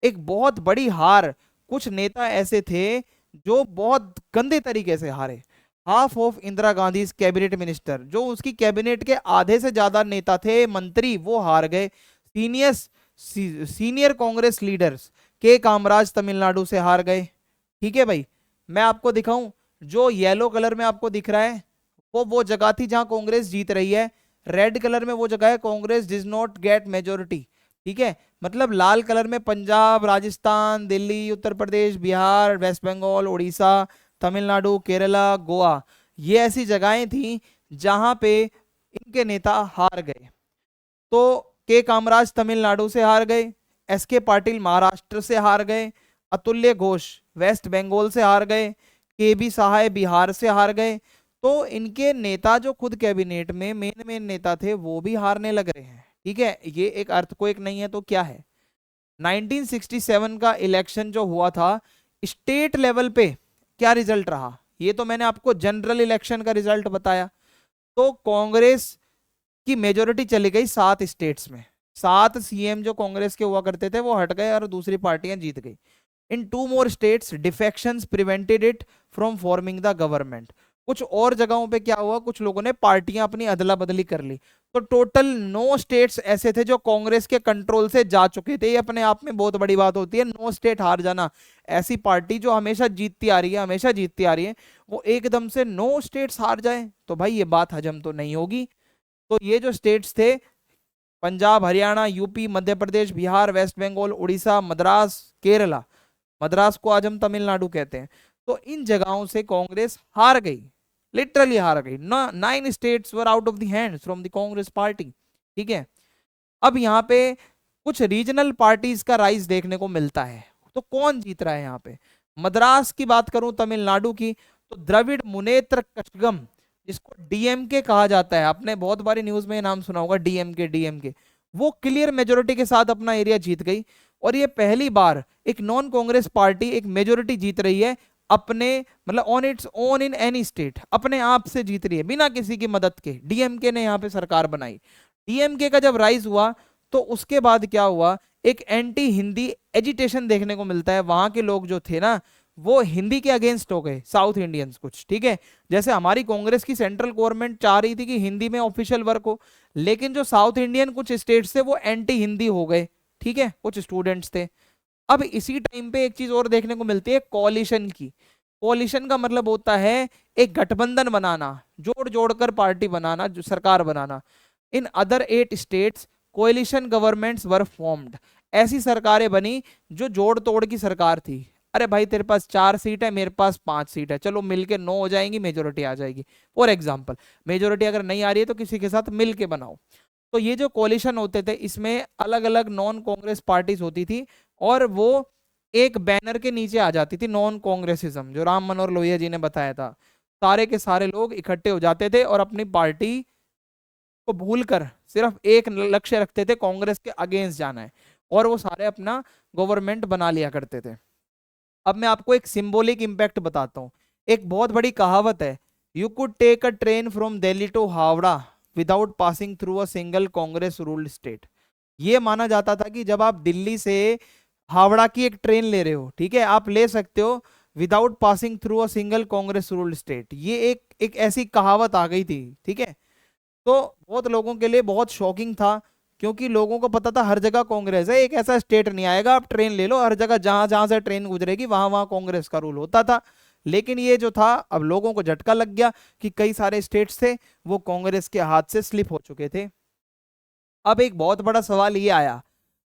एक बहुत बड़ी हार, कुछ नेता ऐसे थे जो बहुत गंदे तरीके से हारे। Half of Indira Gandhi cabinet minister, जो उसकी कैबिनेट के आधे से ज्यादा नेता थे, मंत्री, वो हार गए। सीनियर कांग्रेस लीडर्स, के कामराज तमिलनाडु से हार गए। ठीक है भाई, मैं आपको दिखाऊं, जो येलो कलर में आपको दिख रहा है वो जगह थी जहां कांग्रेस जीत रही है। रेड कलर में वो जगह है कांग्रेस डिज नॉट गेट मेजोरिटी। ठीक है, मतलब लाल कलर में पंजाब, राजस्थान, दिल्ली, उत्तर प्रदेश, बिहार, वेस्ट बंगाल, उड़ीसा, तमिलनाडु, केरला, गोवा, ये ऐसी जगहें थी जहां पे इनके नेता हार गए। तो के कामराज तमिलनाडु से हार गए, एस के पाटिल महाराष्ट्र से हार गए, अतुल्य घोष वेस्ट बंगाल से हार गए, के बी सहाय बिहार से हार गए। तो इनके नेता जो खुद कैबिनेट में मेन मेन नेता थे वो भी हारने लग रहे हैं। ठीक है, ये एक अर्थ को एक नहीं है तो क्या है। 1967 का इलेक्शन जो हुआ था, स्टेट लेवल पे क्या रिजल्ट रहा, ये तो मैंने आपको जनरल इलेक्शन का रिजल्ट बताया। तो कांग्रेस की मेजोरिटी चली गई 7 स्टेट्स में, 7 सीएम जो कांग्रेस के हुआ करते थे वो हट गए और दूसरी पार्टियां जीत गई। इन 2 more states defections prevented it from forming the government। कुछ और जगहों पे क्या हुआ, कुछ लोगों ने पार्टियां अपनी अदला बदली कर ली। तो टोटल 9 स्टेट्स ऐसे थे जो कांग्रेस के कंट्रोल से जा चुके थे। ये अपने आप में बहुत बड़ी बात होती है, 9 स्टेट हार जाना। ऐसी पार्टी जो हमेशा जीतती आ रही है, हमेशा जीतती आ रही है, वो एकदम से 9 स्टेट्स हार जाए तो भाई ये बात हजम तो नहीं होगी। तो ये जो स्टेट्स थे, पंजाब, हरियाणा, यूपी, मध्य प्रदेश, बिहार, वेस्ट बंगाल, उड़ीसा, मद्रास, केरला, मद्रास को आज हम तमिलनाडु कहते हैं, तो इन जगहों से कांग्रेस हार गई, लिटरली हार गई। 9 states were out of the hands from the Congress party. ठीक है, अब यहाँ पे कुछ रीजनल पार्टीज का राइज देखने को मिलता है। तो कौन जीत रहा है यहाँ पे, मद्रास की बात करूं, तमिलनाडु की, तो द्रविड़ मुनेत्र कचगम, जिसको डीएमके कहा जाता है, आपने बहुत बारी न्यूज में नाम सुना होगा, डीएमके डीएमके, वो क्लियर मेजोरिटी के साथ अपना एरिया जीत गई। और ये पहली बार एक नॉन कांग्रेस पार्टी एक मेजोरिटी जीत रही है अपने, मतलब on its own in any state, अपने आप से जीत रही है बिना किसी की मदद के। डीएमके ने यहाँ पे सरकार बनाई। डीएमके का जब राइज हुआ तो उसके बाद क्या हुआ, एक एंटी हिंदी एजिटेशन देखने को मिलता है। वहां के लोग जो थे ना वो हिंदी के अगेंस्ट हो गए, साउथ इंडियंस कुछ, ठीक है। जैसे हमारी कांग्रेस की सेंट्रल गवर्नमेंट चाह रही थी कि हिंदी में ऑफिशियल वर्क हो, लेकिन जो साउथ इंडियन कुछ स्टेट्स थे वो एंटी हिंदी हो गए, ठीक है, कुछ स्टूडेंट्स थे। अब इसी टाइम पे एक चीज और देखने को मिलती है कोalition की। कोalition का मतलब होता है एक गठबंधन बनाना, जोड़ जोड़कर पार्टी बनाना, जो सरकार बनाना। In other 8 states coalition governments were formed. ऐसी सरकारें बनी जो जोड़ तोड़ की सरकार थी। अरे भाई तेरे पास 4 सीट है, मेरे पास 5 सीट है, चलो मिलके 9 हो जाएंगी, मेजोरिटी आ जाएगी। फॉर एग्जाम्पल, मेजोरिटी अगर नहीं आ रही है तो किसी के साथ मिलके बनाओ। तो ये जो कोलिशन होते थे इसमें अलग अलग नॉन कांग्रेस पार्टीज होती थी, और वो एक बैनर के नीचे आ जाती थी, नॉन कांग्रेसिज्म, जो राम मनोहर लोहिया जी ने बताया था। सारे के सारे लोग इकट्ठे हो जाते थे और अपनी पार्टी को भूलकर सिर्फ एक लक्ष्य रखते थे, कांग्रेस के अगेंस्ट जाना है, और वो सारे अपना गवर्नमेंट बना लिया करते थे। अब मैं आपको एक सिंबॉलिक इंपैक्ट बताता हूँ। एक बहुत बड़ी कहावत है, you could take a train from Delhi to Howrah without passing through a single Congress ruled state. ये माना जाता था कि जब आप दिल्ली से हावड़ा की एक ट्रेन ले रहे हो, ठीक है, आप ले सकते हो without passing through a single Congress ruled state. ये एक ऐसी कहावत आ गई थी, ठीक है। तो बहुत लोगों के लिए बहुत शॉकिंग था, क्योंकि लोगों को पता था हर जगह कांग्रेस है, एक ऐसा स्टेट नहीं आएगा आप ट्रेन ले लो, हर जगह जहां जहां से ट्रेन गुजरेगी वहां वहां कांग्रेस का रूल होता था। लेकिन ये जो था, अब लोगों को झटका लग गया कि कई सारे स्टेट्स थे वो कांग्रेस के हाथ से स्लिप हो चुके थे। अब एक बहुत बड़ा सवाल ये आया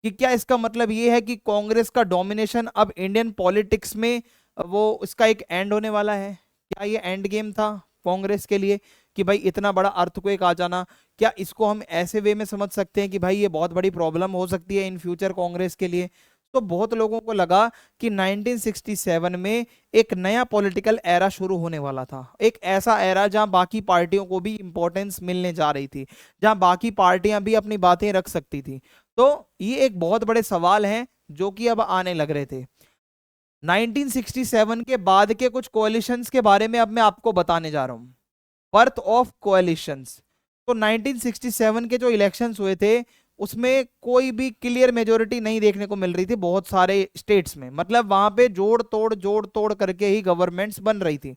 कि क्या इसका मतलब ये है कि कांग्रेस का डोमिनेशन अब इंडियन पॉलिटिक्स में वो इसका एक एंड होने वाला है? क्या ये एंड गेम था कांग्रेस के लिए कि भाई इतना बड़ा अर्थक्वेक आ जाना? क्या इसको हम ऐसे वे में समझ सकते हैं कि भाई ये बहुत बड़ी प्रॉब्लम हो सकती है इन फ्यूचर कांग्रेस के लिए? तो बहुत लोगों को लगा कि 1967 में एक नया पॉलिटिकल एरा शुरू होने वाला था, एक ऐसा एरा जहां बाकी पार्टियों को भी इंपॉर्टेंस मिलने जा रही थी, जहां बाकी पार्टियां भी अपनी बातें रख सकती थी। तो ये एक बहुत बड़े सवाल हैं जो कि अब आने लग रहे थे। 1967 के बाद के कुछ कोalitions के बारे में अब मैं आपको बताने जा रहा हूं, बर्थ ऑफ कोalitions। तो 1967 के जो इलेक्शंस हुए थे उसमें कोई भी क्लियर मेजोरिटी नहीं देखने को मिल रही थी बहुत सारे स्टेट्स में, मतलब वहां पे जोड़ तोड़ करके ही गवर्नमेंट्स बन रही थी।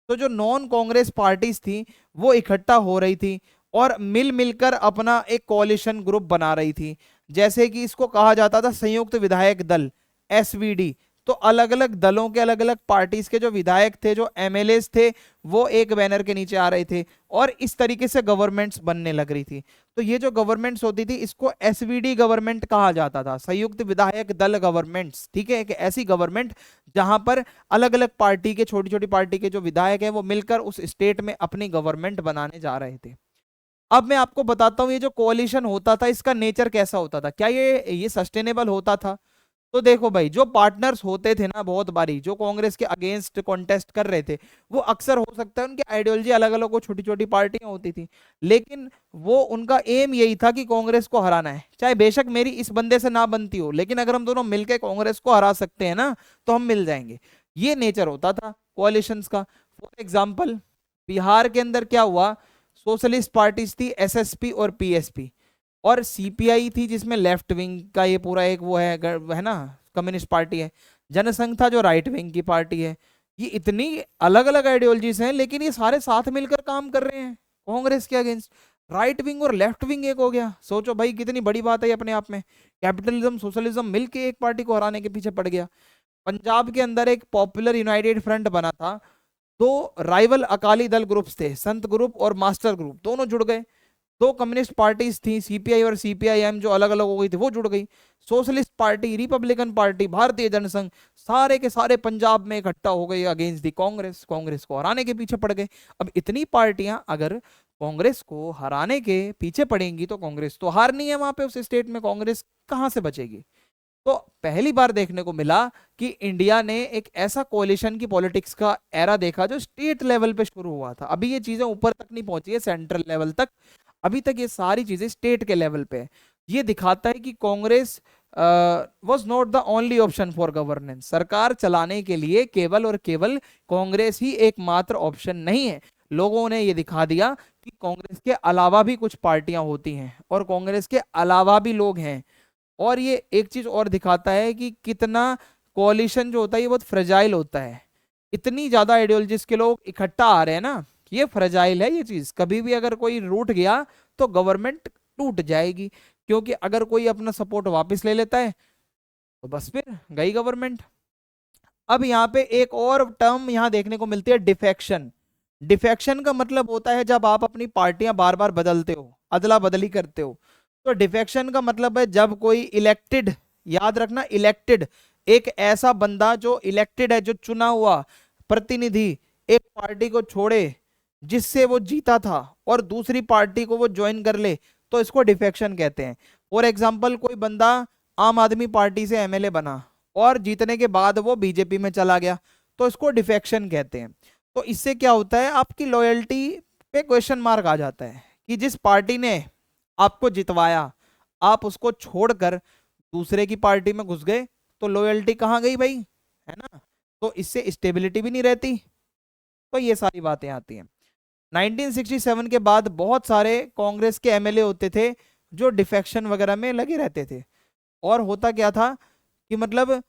तो जो नॉन कांग्रेस पार्टीज थी वो इकट्ठा हो रही थी और मिल मिलकर अपना एक कोalition ग्रुप बना रही थी। जैसे कि इसको कहा जाता था संयुक्त विधायक दल, एसवीडी। तो अलग अलग दलों के अलग अलग पार्टीज के जो विधायक थे, जो एमएलएस थे, वो एक बैनर के नीचे आ रहे थे और इस तरीके से गवर्नमेंट्स बनने लग रही थी। तो ये जो गवर्नमेंट्स होती थी इसको एसवीडी गवर्नमेंट कहा जाता था, संयुक्त विधायक दल गवर्नमेंट्स, ठीक है। एक ऐसी गवर्नमेंट जहां पर अलग अलग पार्टी के, छोटी छोटी पार्टी के जो विधायक हैं वो मिलकर उस स्टेट में अपनी गवर्नमेंट बनाने जा रहे थे। अब मैं आपको बताता हूं ये जो कोalition होता था इसका नेचर कैसा होता था, क्या ये सस्टेनेबल होता था? तो देखो भाई, जो पार्टनर्स होते थे ना, बहुत बारी जो कांग्रेस के अगेंस्ट कॉन्टेस्ट कर रहे थे, वो अक्सर हो सकता है उनकी आइडियोलॉजी अलग अलग हो, छोटी छोटी पार्टियां होती थी, लेकिन वो उनका एम यही था कि कांग्रेस को हराना है। चाहे बेशक मेरी इस बंदे से ना बनती हो, लेकिन अगर हम दोनों मिलकर कांग्रेस को हरा सकते हैं ना तो हम मिल जाएंगे। ये नेचर होता था कोalitions का। फॉर एग्जाम्पल, बिहार के अंदर क्या हुआ, सोशलिस्ट पार्टीज थी, एसएसपी और पीएसपी, और सीपीआई थी जिसमें लेफ्ट विंग का ये पूरा एक वो है ना, कम्युनिस्ट पार्टी है। जनसंघ था जो राइट विंग की पार्टी है। ये इतनी अलग अलग आइडियोलॉजीज हैं, लेकिन ये सारे साथ मिलकर काम कर रहे हैं कांग्रेस के अगेंस्ट। राइट विंग और लेफ्ट विंग एक हो गया, सोचो भाई कितनी बड़ी बात है अपने आप में। कैपिटलिज्म सोशलिज्म मिलके एक पार्टी को हराने के पीछे पड़ गया। पंजाब के अंदर एक पॉपुलर यूनाइटेड फ्रंट बना था, दो राइवल अकाली दल ग्रुप्स थे, संत ग्रुप और मास्टर ग्रुप, दोनों जुड़ गए। दो कम्युनिस्ट पार्टीज थी, सीपीआई और सीपीआईएम, जो अलग अलग हो गई थी वो जुड़ गई। सोशलिस्ट पार्टी, रिपब्लिकन पार्टी, भारतीय जनसंघ, सारे के सारे पंजाब में इकट्ठा हो गए अगेंस्ट दी कांग्रेस, कांग्रेस को हराने के पीछे पड़ गए। अब इतनी पार्टियां अगर कांग्रेस को हराने के पीछे पड़ेंगी तो कांग्रेस तो हारनी है वहां पे, उस स्टेट में कांग्रेस कहां से बचेगी? तो पहली बार देखने को मिला कि इंडिया ने एक ऐसा कोalition की पॉलिटिक्स का एरा देखा जो स्टेट लेवल पे शुरू हुआ था। अभी ये चीजें ऊपर तक नहीं पहुंची है, सेंट्रल लेवल तक, अभी तक ये सारी चीजें स्टेट के लेवल पे है। ये दिखाता है कि Congress was not the only option for governance. सरकार चलाने के लिए केवल और केवल कांग्रेस ही एकमात्र ऑप्शन नहीं है। लोगों ने ये दिखा दिया कि कांग्रेस के अलावा भी कुछ पार्टियां होती हैं और कांग्रेस के अलावा भी लोग हैं, और ये एक चीज और दिखाता है कि कितना कोalition जो होता है ये बहुत फ्रेजाइल होता है। इतनी ज्यादा आइडियोलॉजीज के लोग इकट्ठा आ रहे हैं ना, ये फ्रेजाइल है ये चीज, कभी भी अगर कोई रूठ गया तो गवर्नमेंट टूट जाएगी, क्योंकि अगर कोई अपना सपोर्ट वापस ले लेता है तो बस फिर गई गवर्नमेंट। अब यहाँ पे एक और टर्म यहाँ देखने को मिलती है, डिफेक्शन। डिफेक्शन का मतलब होता है जब आप अपनी पार्टियां बार बार बदलते हो, अदला बदली करते हो। तो डिफेक्शन का मतलब है जब कोई इलेक्टेड, याद रखना इलेक्टेड, एक ऐसा बंदा जो इलेक्टेड है, जो चुना हुआ प्रतिनिधि, एक पार्टी को छोड़े जिससे वो जीता था और दूसरी पार्टी को वो ज्वाइन कर ले, तो इसको डिफेक्शन कहते हैं। फॉर एग्जाम्पल कोई बंदा आम आदमी पार्टी से एमएलए बना और जीतने के बाद वो बीजेपी में चला गया, तो इसको डिफेक्शन कहते हैं। तो इससे क्या होता है, आपकी लॉयल्टी पे क्वेश्चन मार्क आ जाता है कि जिस पार्टी ने आपको जितवाया, आप उसको छोड़कर दूसरे की पार्टी में घुस गए, तो लॉयल्टी कहाँ गई भाई, है ना। तो इससे स्टेबिलिटी भी नहीं रहती। तो ये सारी बातें आती हैं। 1967 के बाद बहुत सारे कांग्रेस के एमएलए होते थे जो डिफेक्शन वगैरह में लगे रहते थे। और होता क्या था कि मतलब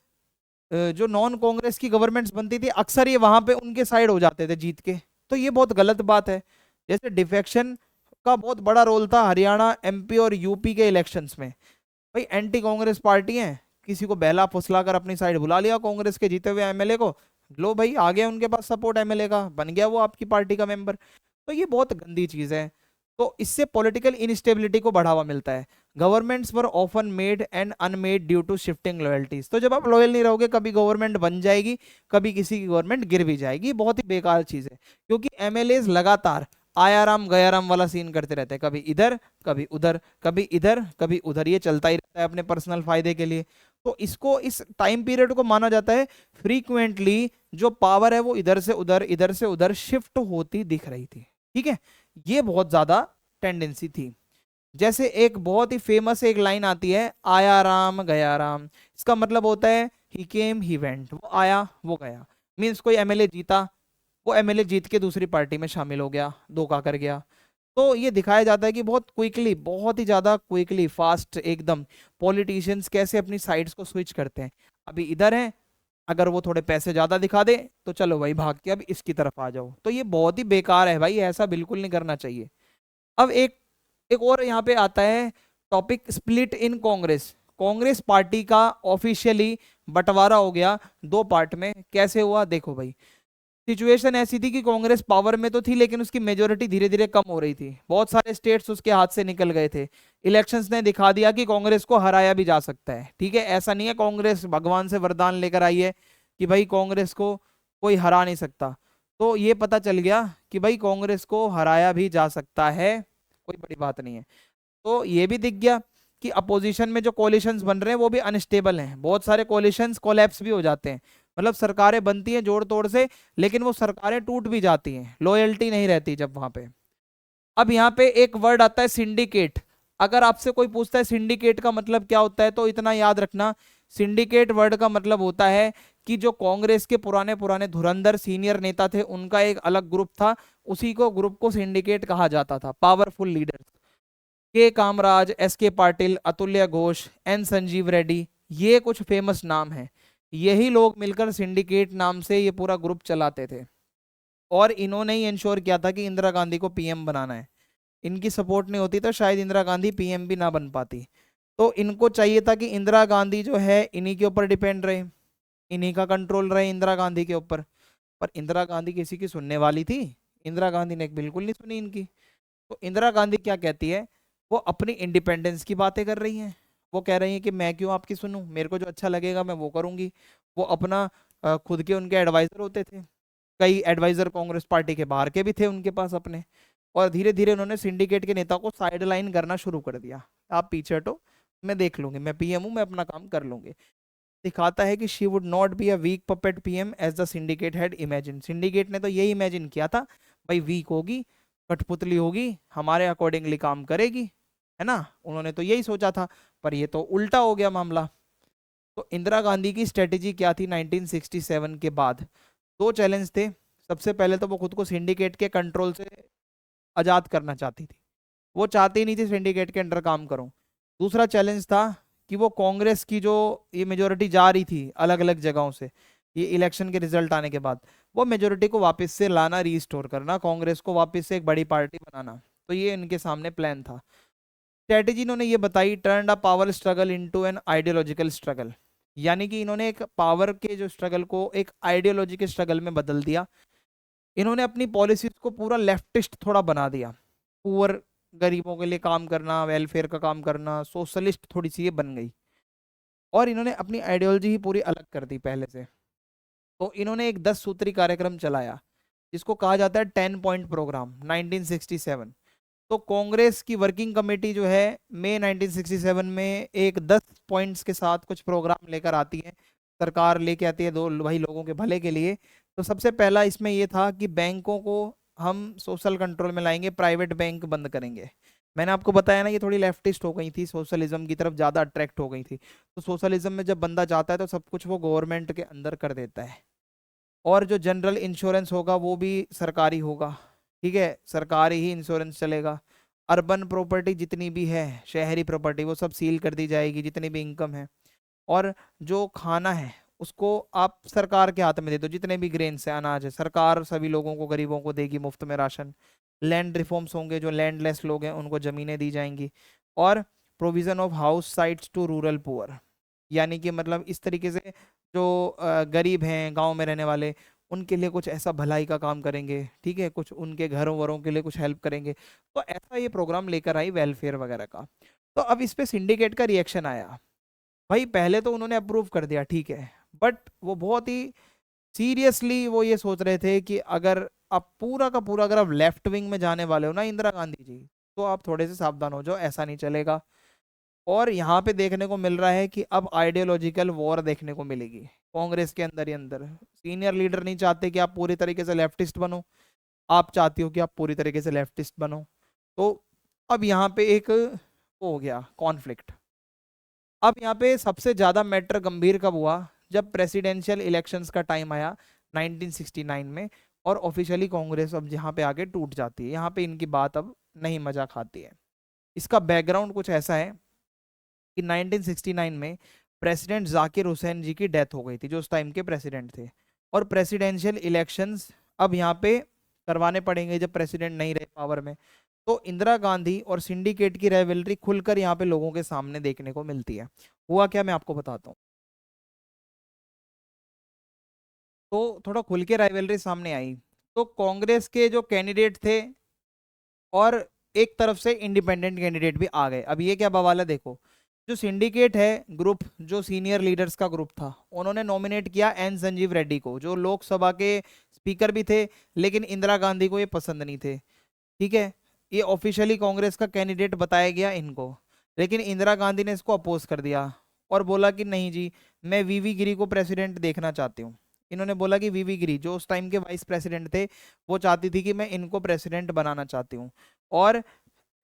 जो नॉन कांग्रेस की गवर्नमेंट्स बनती थी, अक्सर ये वहां पे उनके साइड हो जाते थे जीत के। तो ये बहुत गलत बात है। जैसे डिफेक्शन का बहुत बड़ा रोल था हरियाणा, एमपी और यूपी के इलेक्शंस में। भाई एंटी कांग्रेस पार्टी है, किसी को बहला फुसला कर अपनी साइड बुला लिया कांग्रेस के जीते हुए एमएलए को, लो भाई आ गया उनके पास सपोर्ट एमएलए का, बन गया वो आपकी पार्टी का मेंबर। तो ये बहुत गंदी चीज है। तो इससे पॉलिटिकल इनस्टेबिलिटी को बढ़ावा मिलता है। Governments were often made and unmade due to shifting loyalties. तो जब आप लॉयल नहीं रहोगे, कभी गवर्नमेंट बन जाएगी, कभी किसी की गवर्नमेंट गिर भी जाएगी। बहुत ही बेकार चीज है, क्योंकि एमएलएज लगातार आयाराम गयाराम वाला सीन करते रहते हैं, कभी इधर कभी उधर, कभी इधर कभी उधर, ये चलता ही रहता है अपने पर्सनल फायदे के लिए। तो इसको, इस टाइम पीरियड को माना जाता है फ्रीक्वेंटली जो पावर है वो इधर से उधर शिफ्ट होती दिख रही थी। ठीक है, ये बहुत ज्यादा टेंडेंसी थी। जैसे एक बहुत ही फेमस एक लाइन आती है, आया राम गया राम। इसका मतलब होता है ही केम ही वेंट, वो आया वो गया। मीन्स कोई एमएलए जीता, वो एमएलए जीत के दूसरी पार्टी में शामिल हो गया, धोखा कर गया। तो ये दिखाया जाता है कि बहुत क्विकली, बहुत ही ज्यादा क्विकली, फास्ट एकदम पॉलिटिशियंस कैसे अपनी साइड्स को स्विच करते हैं। अभी इधर है, अगर वो थोड़े पैसे ज्यादा दिखा दे तो चलो भाई भाग के अब इसकी तरफ आ जाओ। तो ये बहुत ही बेकार है भाई, ऐसा बिल्कुल नहीं करना चाहिए। अब एक एक और यहाँ पे आता है topic, split in Congress. Congress party का ऑफिशियली बंटवारा हो गया दो पार्ट में। कैसे हुआ देखो भाई, सिचुएशन ऐसी थी कि कांग्रेस पावर में तो थी लेकिन उसकी मेजोरिटी धीरे धीरे कम हो रही थी, बहुत सारे स्टेट्स उसके हाथ से निकल गए थे। इलेक्शंस ने दिखा दिया कि कांग्रेस को हराया भी जा सकता है। ठीक है, ऐसा नहीं है कांग्रेस भगवान से वरदान लेकर आई है कि भाई कांग्रेस को कोई हरा नहीं सकता। तो ये पता चल गया कि भाई कांग्रेस को हराया भी जा सकता है, कोई बड़ी बात नहीं है। तो ये भी दिख गया कि अपोजिशन में जो कोलिशंस बन रहे हैं वो भी अनस्टेबल हैं, बहुत सारे कोलिशंस कोलैप्स भी हो जाते हैं। मतलब सरकारें बनती हैं जोड़ तोड़ से, लेकिन वो सरकारें टूट भी जाती हैं, लॉयल्टी नहीं रहती जब वहां पे। अब यहाँ पे एक वर्ड आता है सिंडिकेट। अगर आपसे कोई पूछता है सिंडिकेट का मतलब क्या होता है, तो इतना याद रखना, सिंडिकेट वर्ड का मतलब होता है कि जो कांग्रेस के पुराने पुराने धुरंधर सीनियर नेता थे उनका एक अलग ग्रुप था, उसी को ग्रुप को सिंडिकेट कहा जाता था। पावरफुल लीडर्स, के कामराज, एस के पाटिल, अतुल्य घोष, एन संजीव रेड्डी, ये कुछ फेमस नाम हैं। यही लोग मिलकर सिंडिकेट नाम से ये पूरा ग्रुप चलाते थे। और इन्होंने ही इंश्योर किया था कि इंदिरा गांधी को पीएम बनाना है। इनकी सपोर्ट नहीं होती तो शायद इंदिरा गांधी पीएम भी ना बन पाती। तो इनको चाहिए था कि इंदिरा गांधी जो है इन्हीं के ऊपर डिपेंड रहे, इन्हीं का कंट्रोल रहे इंदिरा गांधी के ऊपर। पर इंदिरा गांधी किसी की सुनने वाली थी? इंदिरा गांधी ने बिल्कुल नहीं सुनी इनकी। तो इंदिरा गांधी क्या कहती है, वो अपनी इंडिपेंडेंस की बातें कर रही हैं। वो कह रही हैं कि मैं क्यों आपकी सुनूं, मेरे को जो अच्छा लगेगा मैं वो करूंगी। वो अपना खुद के उनके एडवाइजर होते थे, कई एडवाइजर कांग्रेस पार्टी के बाहर के भी थे उनके पास अपने। और धीरे धीरे उन्होंने सिंडिकेट के नेता को साइड लाइन करना शुरू कर दिया, आप पीछे हटो, मैं देख लूंगी, मैं पीएम हूं, मैं अपना काम कर लूंगी। दिखाता है कि she would not be a weak puppet PM as the syndicate had imagine. Syndicate ने तो यही इमेजिन किया था, भाई वीक होगी, कठपुतली होगी, हमारे अकॉर्डिंगली काम करेगी, है ना। उन्होंने तो यही सोचा था, पर ये तो उल्टा हो गया मामला। तो इंदिरा गांधी की स्ट्रेटेजी क्या थी 1967 के बाद? दो चैलेंज थे। सबसे पहले तो वो खुद को सिंडिकेट के कंट्रोल से आजाद करना चाहती थी, वो चाहती नहीं थी सिंडिकेट के अंडर काम करूं। दूसरा चैलेंज था कि वो कांग्रेस की जो ये मेजोरिटी जा रही थी अलग अलग जगहों से, ये इलेक्शन के रिजल्ट आने के बाद, वो मेजोरिटी को वापस से लाना, रीस्टोर करना, कांग्रेस को वापस से एक बड़ी पार्टी बनाना। तो ये इनके सामने प्लान था। स्ट्रेटेजी इन्होंने ये बताई, turn a power struggle into an ideological struggle. यानी कि इन्होंने एक पावर के जो स्ट्रगल को एक आइडियोलॉजी के स्ट्रगल में बदल दिया। इन्होंने अपनी पॉलिसीज को पूरा लेफ्टिस्ट थोड़ा बना दिया। पुअर, गरीबों के लिए काम करना, वेलफेयर का काम करना, सोशलिस्ट थोड़ी सी ये बन गई। और इन्होंने अपनी आइडियोलॉजी ही पूरी अलग कर दी पहले से। तो इन्होंने एक 10 सूत्री कार्यक्रम चलाया जिसको कहा जाता है 10 पॉइंट प्रोग्राम 1967। तो कांग्रेस की वर्किंग कमेटी जो है मई 1967 में एक 10 पॉइंट्स के साथ कुछ प्रोग्राम लेकर आती है, सरकार लेके आती है दो भाई लोगों के भले के लिए। तो सबसे पहला इसमें ये था कि बैंकों को हम सोशल कंट्रोल में लाएंगे, प्राइवेट बैंक बंद करेंगे। मैंने आपको बताया ना ये थोड़ी लेफ्टिस्ट हो गई थी, सोशलिज्म की तरफ ज़्यादा अट्रैक्ट हो गई थी। तो सोशलिज्म में जब बंदा जाता है तो सब कुछ वो गवर्नमेंट के अंदर कर देता है। और जो जनरल इंश्योरेंस होगा वो भी सरकारी होगा, ठीक है, सरकारी ही इंश्योरेंस चलेगा। अर्बन प्रॉपर्टी जितनी भी है, शहरी प्रॉपर्टी, वो सब सील कर दी जाएगी, जितनी भी इनकम है। और जो खाना है उसको आप सरकार के हाथ में दे दो, जितने भी ग्रेन्स है, अनाज है, सरकार सभी लोगों को, गरीबों को देगी मुफ्त में राशन। लैंड रिफॉर्म्स होंगे, जो लैंडलेस लोग हैं उनको ज़मीनें दी जाएंगी। और provision of house sites to rural poor, यानी कि मतलब इस तरीके से जो गरीब हैं गांव में रहने वाले, उनके लिए कुछ ऐसा भलाई का काम करेंगे, ठीक है, कुछ उनके घरों वरों के लिए कुछ हेल्प करेंगे। तो ऐसा ये प्रोग्राम लेकर आई वेलफेयर वगैरह का। तो अब इस पे सिंडिकेट का रिएक्शन आया। भाई पहले तो उन्होंने अप्रूव कर दिया, ठीक है, बट वो बहुत ही सीरियसली वो ये सोच रहे थे कि अगर आप पूरा का पूरा अगर आप लेफ्ट विंग में जाने वाले हो ना इंदिरा गांधी जी, तो आप थोड़े से सावधान हो जाओ, ऐसा नहीं चलेगा। और यहाँ पे देखने को मिल रहा है कि अब आइडियोलॉजिकल वॉर देखने को मिलेगी कांग्रेस के अंदर ही अंदर। सीनियर लीडर नहीं चाहते कि आप पूरी तरीके से लेफ्टिस्ट बनो, आप चाहती हो कि आप पूरी तरीके से लेफ्टिस्ट बनो। तो अब यहाँ पे एक वो हो गया कॉन्फ्लिक्ट। अब यहाँ पे सबसे ज्यादा मैटर गंभीर कब हुआ, जब प्रेसिडेंशियल इलेक्शंस का टाइम आया 1969 में, और ऑफिशियली कांग्रेस अब यहाँ पे आके टूट जाती है। यहाँ पे इनकी बात अब नहीं मजा खाती है। इसका बैकग्राउंड कुछ ऐसा है कि 1969 में प्रेसिडेंट जाकिर हुसैन जी की डेथ हो गई थी, जो उस टाइम के प्रेसिडेंट थे। और प्रेसिडेंशियल इलेक्शंस अब यहाँ पे करवाने पड़ेंगे जब प्रेसिडेंट नहीं रहे पावर में। तो इंदिरा गांधी और सिंडिकेट की राइवलरी खुलकर यहाँ पे लोगों के सामने देखने को मिलती है। हुआ क्या, मैं आपको बताता हूँ। तो थोड़ा खुल के राइवलरी सामने आई। तो कांग्रेस के जो कैंडिडेट थे और एक तरफ से इंडिपेंडेंट कैंडिडेट भी आ गए। अब ये क्या बवाल है देखो, जो सिंडिकेट है ग्रुप, जो सीनियर लीडर्स का ग्रुप था, उन्होंने नॉमिनेट किया एन संजीव रेड्डी को, जो लोकसभा के स्पीकर भी थे, लेकिन इंदिरा गांधी को ये पसंद नहीं थे, ठीक है। ये ऑफिशियली कांग्रेस का कैंडिडेट बताया गया इनको, लेकिन इंदिरा गांधी ने इसको अपोज कर दिया और बोला कि नहीं जी, मैं वीवी गिरी को प्रेसिडेंट देखना चाहती हूँ। इन्होंने बोला कि वीवी गिरी जो उस टाइम के वाइस प्रेसिडेंट थे, वो चाहती थी कि मैं इनको प्रेसिडेंट बनाना चाहती हूँ। और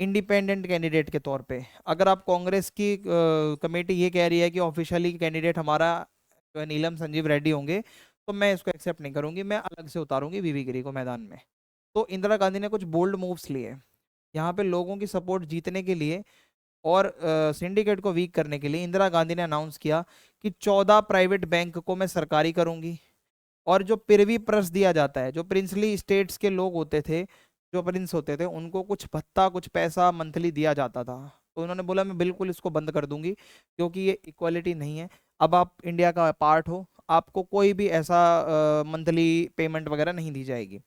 इंडिपेंडेंट कैंडिडेट के तौर पे, अगर आप कांग्रेस की कमेटी ये कह रही है कि ऑफिशियली कैंडिडेट हमारा जो है नीलम संजीव रेड्डी होंगे, तो मैं इसको एक्सेप्ट नहीं करूंगी, मैं अलग से उतारूंगी वीवी गिरी को मैदान में। तो इंदिरा गांधी ने कुछ बोल्ड मूव्स लिए यहाँ पे लोगों की सपोर्ट जीतने के लिए। और सिंडिकेट को वीक करने के लिए इंदिरा गांधी ने अनाउंस किया कि 14 प्राइवेट बैंक को मैं सरकारी करूंगी। और जो पिरवी प्रस दिया जाता है, जो प्रिंसली स्टेट्स के लोग होते थे, जो प्रिंस होते थे, उनको कुछ भत्ता, कुछ पैसा मंथली दिया जाता था। तो उन्होंने बोला मैं बिल्कुल इसको बंद कर दूंगी, क्योंकि ये इक्वालिटी नहीं है। अब आप इंडिया का पार्ट हो, आपको कोई भी ऐसा मंथली पेमेंट वगैरह नहीं दी जाएगी।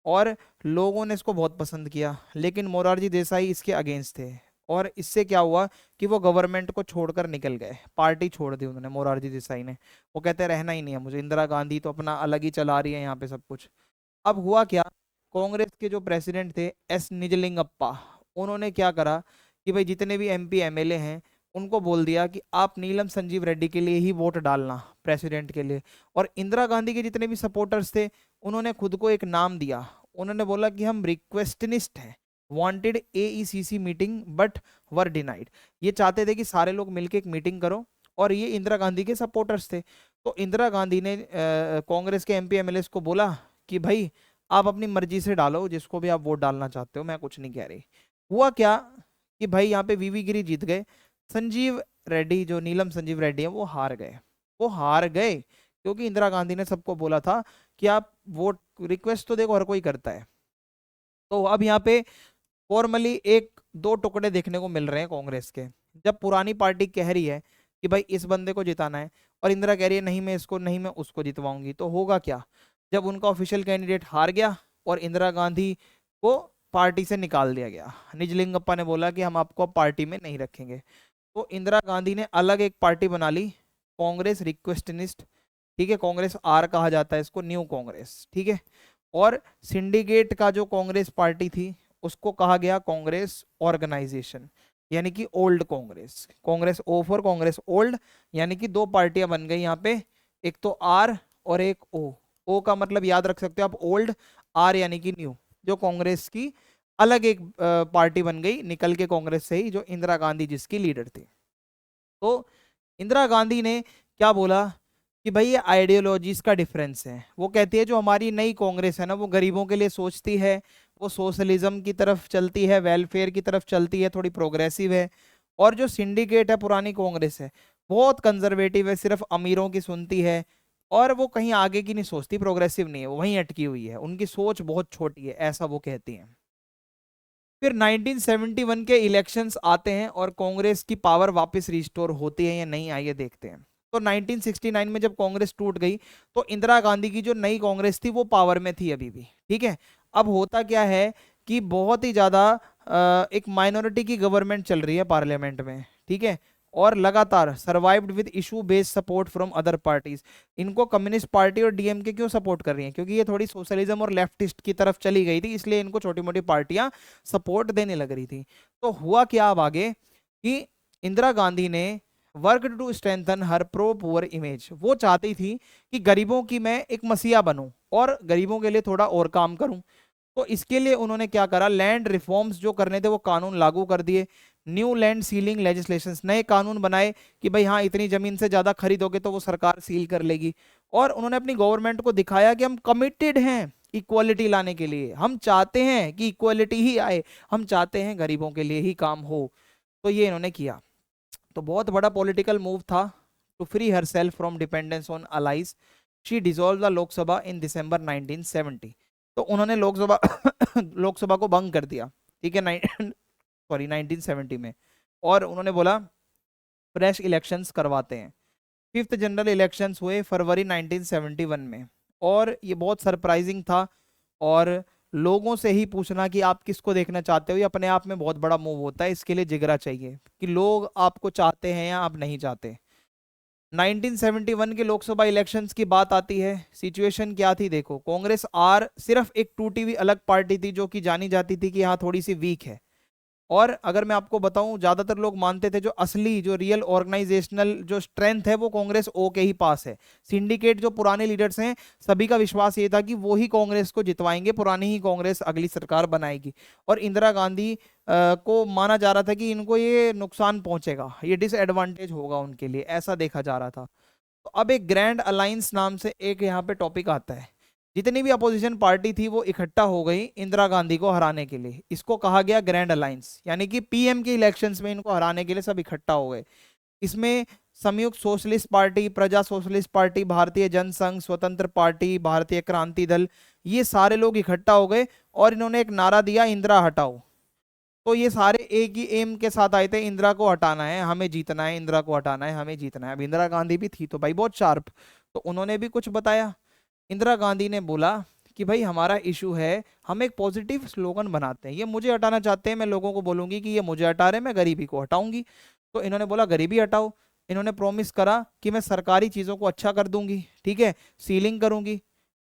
और लोगों ने इसको बहुत पसंद किया, लेकिन मोरारजी देसाई इसके अगेंस्ट थे। और इससे क्या हुआ कि वो गवर्नमेंट को छोड़कर निकल गए, पार्टी छोड़ दी उन्होंने, मोरारजी देसाई ने। वो कहते रहना ही नहीं है मुझे, इंदिरा गांधी तो अपना अलग ही चला रही है यहाँ पे सब कुछ। अब हुआ क्या, कांग्रेस के जो प्रेसिडेंट थे एस निजलिंगप्पा, उन्होंने क्या करा कि भाई जितने भी एमपी एमएलए हैं उनको बोल दिया कि आप नीलम संजीव रेड्डी के लिए ही वोट डालना प्रेसिडेंट के लिए। और इंदिरा गांधी के जितने भी सपोर्टर्स थे, उन्होंने खुद को एक नाम दिया, उन्होंने बोला कि हम रिक्वेस्टनिस्ट हैं, wanted AICC meeting but were denied. ये चाहते थे कि सारे लोग मिलकर एक मीटिंग करो, और ये इंदिरा गांधी के सपोर्टर्स थे। तो इंदिरा गांधी ने कांग्रेस के एमपी एमएलए को बोला कि भाई आप अपनी मर्जी से डालो जिसको भी आप वोट डालना चाहते हो, मैं कुछ नहीं कह रही। हुआ क्या कि भाई यहाँ पे वीवी गिरी जीत गए। संजीव रेड्डी, जो नीलम संजीव रेड्डी है, वो हार गए। वो हार गए क्योंकि इंदिरा गांधी ने सबको बोला था कि आप वोट, रिक्वेस्ट तो देखो हर कोई करता है। तो अब यहाँ पे फॉर्मली एक दो टुकड़े देखने को मिल रहे हैं कांग्रेस के। जब पुरानी पार्टी कह रही है कि भाई इस बंदे को जिताना है, और इंदिरा कह रही है नहीं मैं इसको, नहीं मैं उसको जितवाऊंगी, तो होगा क्या? जब उनका ऑफिशियल कैंडिडेट हार गया और इंदिरा गांधी को पार्टी से निकाल दिया गया, निजलिंगप्पा ने बोला कि हम आपको पार्टी में नहीं रखेंगे, तो इंदिरा गांधी ने अलग एक पार्टी बना ली, कांग्रेस रिक्वेस्टनिस्ट। ठीक है, कांग्रेस आर कहा जाता है इसको, न्यू कांग्रेस। ठीक है, और सिंडिकेट का जो कांग्रेस पार्टी थी उसको कहा गया कांग्रेस ऑर्गेनाइजेशन, यानी कि old Congress. Congress O for Congress old, यानी कि दो पार्टियां बन गई यहाँ पे, एक तो आर और एक ओ। ओ का मतलब याद रख सकते हो आप ओल्ड, आर यानी कि न्यू। जो कांग्रेस की अलग एक पार्टी बन गई निकल के कांग्रेस से ही, जो इंदिरा गांधी जिसकी लीडर थी। तो इंदिरा गांधी ने क्या बोला कि भाई ये आइडियोलॉजीज का डिफरेंस है। वो कहती है जो हमारी नई कांग्रेस है ना, वो गरीबों के लिए सोचती है, वो सोशलिज्म की तरफ चलती है, वेलफेयर की तरफ चलती है, थोड़ी प्रोग्रेसिव है। और जो सिंडिकेट है, पुरानी कांग्रेस है, बहुत कंजर्वेटिव है, सिर्फ अमीरों की सुनती है, और वो कहीं आगे की नहीं सोचती, प्रोग्रेसिव नहीं है, वो वहीं अटकी हुई है, उनकी सोच बहुत छोटी है, ऐसा वो कहती हैं। फिर 1971 के इलेक्शंस आते हैं और कांग्रेस की पावर वापस रिस्टोर होती है या नहीं, आइए देखते हैं। तो 1969 में जब कांग्रेस टूट गई, तो इंदिरा गांधी की जो नई कांग्रेस थी वो पावर में थी अभी भी। ठीक है, अब होता क्या है कि बहुत ही ज्यादा एक माइनॉरिटी की गवर्नमेंट चल रही है पार्लियामेंट में। ठीक है, और लगातार survived with issue based support from other parties. इनको कम्युनिस्ट पार्टी और डीएमके क्यों सपोर्ट कर रही हैं? क्योंकि ये थोड़ी सोशलिज्म और लेफ्टिस्ट की तरफ चली गई थी, इसलिए इनको छोटी मोटी पार्टियां सपोर्ट देने लग रही थी। तो हुआ क्या अब आगे कि इंदिरा गांधी ने work to strengthen her pro poor image. वो चाहती थी कि गरीबों की मैं एक मसीहा बनूं और गरीबों के लिए थोड़ा और काम करूं। तो इसके लिए उन्होंने क्या करा, लैंड रिफॉर्म्स जो करने थे वो कानून लागू कर दिए। न्यू लैंड सीलिंग लेजिस्लेशंस, नए कानून बनाए कि भाई हाँ इतनी जमीन से ज्यादा खरीदोगे तो वो सरकार सील कर लेगी। और उन्होंने अपनी गवर्नमेंट को दिखाया कि हम कमिटेड हैं इक्वालिटी लाने के लिए, हम चाहते हैं कि इक्वालिटी ही आए, हम चाहते हैं गरीबों के लिए ही काम हो। तो ये इन्होंने किया। तो बहुत बड़ा पॉलिटिकल मूव था। To free her self from dependence on allies, she dissolve the Lok Sabha in December 1970। तो उन्होंने लोकसभा लोकसभा को भंग कर दिया। ठीक है, सॉरी 1970 में। और उन्होंने बोला फ्रेश इलेक्शंस करवाते हैं। फिफ्थ जनरल इलेक्शंस हुए फरवरी 1971 में, और ये बहुत सरप्राइजिंग था। और लोगों से ही पूछना कि आप किसको देखना चाहते हो, ये अपने आप में बहुत बड़ा मूव होता है। इसके लिए जिगरा चाहिए कि लोग आपको चाहते हैं या आप नहीं चाहते। 1971 के लोकसभा इलेक्शंस की बात आती है, सिचुएशन क्या थी देखो। कांग्रेस आर सिर्फ एक टूटी हुई अलग पार्टी थी जो कि जानी जाती थी कि हाँ थोड़ी सी वीक है। और अगर मैं आपको बताऊं, ज्यादातर लोग मानते थे जो असली, जो रियल ऑर्गेनाइजेशनल जो स्ट्रेंथ है वो कांग्रेस ओ के ही पास है। सिंडिकेट जो पुराने लीडर्स हैं, सभी का विश्वास ये था कि वो ही कांग्रेस को जितवाएंगे, पुरानी ही कांग्रेस अगली सरकार बनाएगी। और इंदिरा गांधी को माना जा रहा था कि इनको ये नुकसान पहुंचेगा, ये डिसएडवांटेज होगा उनके लिए, ऐसा देखा जा रहा था। तो अब एक ग्रैंड अलायंस नाम से एक यहाँ पे टॉपिक आता है। जितनी भी अपोजिशन पार्टी थी वो इकट्ठा हो गई इंदिरा गांधी को हराने के लिए। इसको कहा गया ग्रैंड अलायंस, यानी कि पीएम के इलेक्शंस में इनको हराने के लिए सब इकट्ठा हो गए। इसमें संयुक्त सोशलिस्ट पार्टी, प्रजा सोशलिस्ट पार्टी, भारतीय जनसंघ, स्वतंत्र पार्टी, भारतीय क्रांति दल, ये सारे लोग इकट्ठा हो गए और इन्होंने एक नारा दिया, इंदिरा हटाओ। तो ये सारे एक ही एम के साथ आए थे, इंदिरा को हटाना है, हमें जीतना है, इंदिरा को हटाना है, हमें जीतना है। अब इंदिरा गांधी भी थी तो भाई बहुत शार्प, तो उन्होंने भी कुछ बताया। इंदिरा गांधी ने बोला कि भाई हमारा इशू है, हम एक पॉजिटिव स्लोगन बनाते हैं, ये मुझे हटाना चाहते हैं, मैं लोगों को बोलूंगी कि ये मुझे हटा रहे हैं, मैं गरीबी को हटाऊंगी। तो इन्होंने बोला गरीबी हटाओ। इन्होंने प्रॉमिस करा कि मैं सरकारी चीजों को अच्छा कर दूंगी। ठीक है, सीलिंग करूंगी।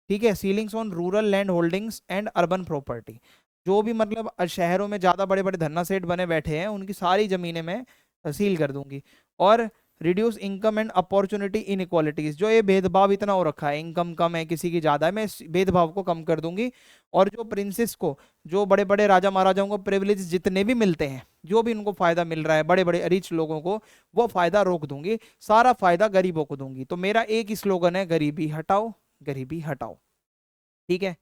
ठीक है, ceilings on rural land holdings and urban property. जो भी मतलब शहरों में ज्यादा बड़े बड़े धन्ना सेठ बने बैठे हैं, उनकी सारी जमीनें मैं सील कर दूंगी। और reduce income and opportunity inequalities, जो ये भेदभाव इतना हो रखा है, इनकम कम है किसी की ज्यादा है, मैं इस भेदभाव को कम कर दूंगी। और जो प्रिंसेस को, जो बड़े बड़े राजा महाराजाओं को प्रिविलेज जितने भी मिलते हैं, जो भी उनको फायदा मिल रहा है बड़े बड़े रिच लोगों को, वो फायदा रोक दूंगी, सारा फायदा गरीबों को दूंगी। तो मेरा एक ही स्लोगन है, गरीबी हटाओ, गरीबी हटाओ। ठीक है,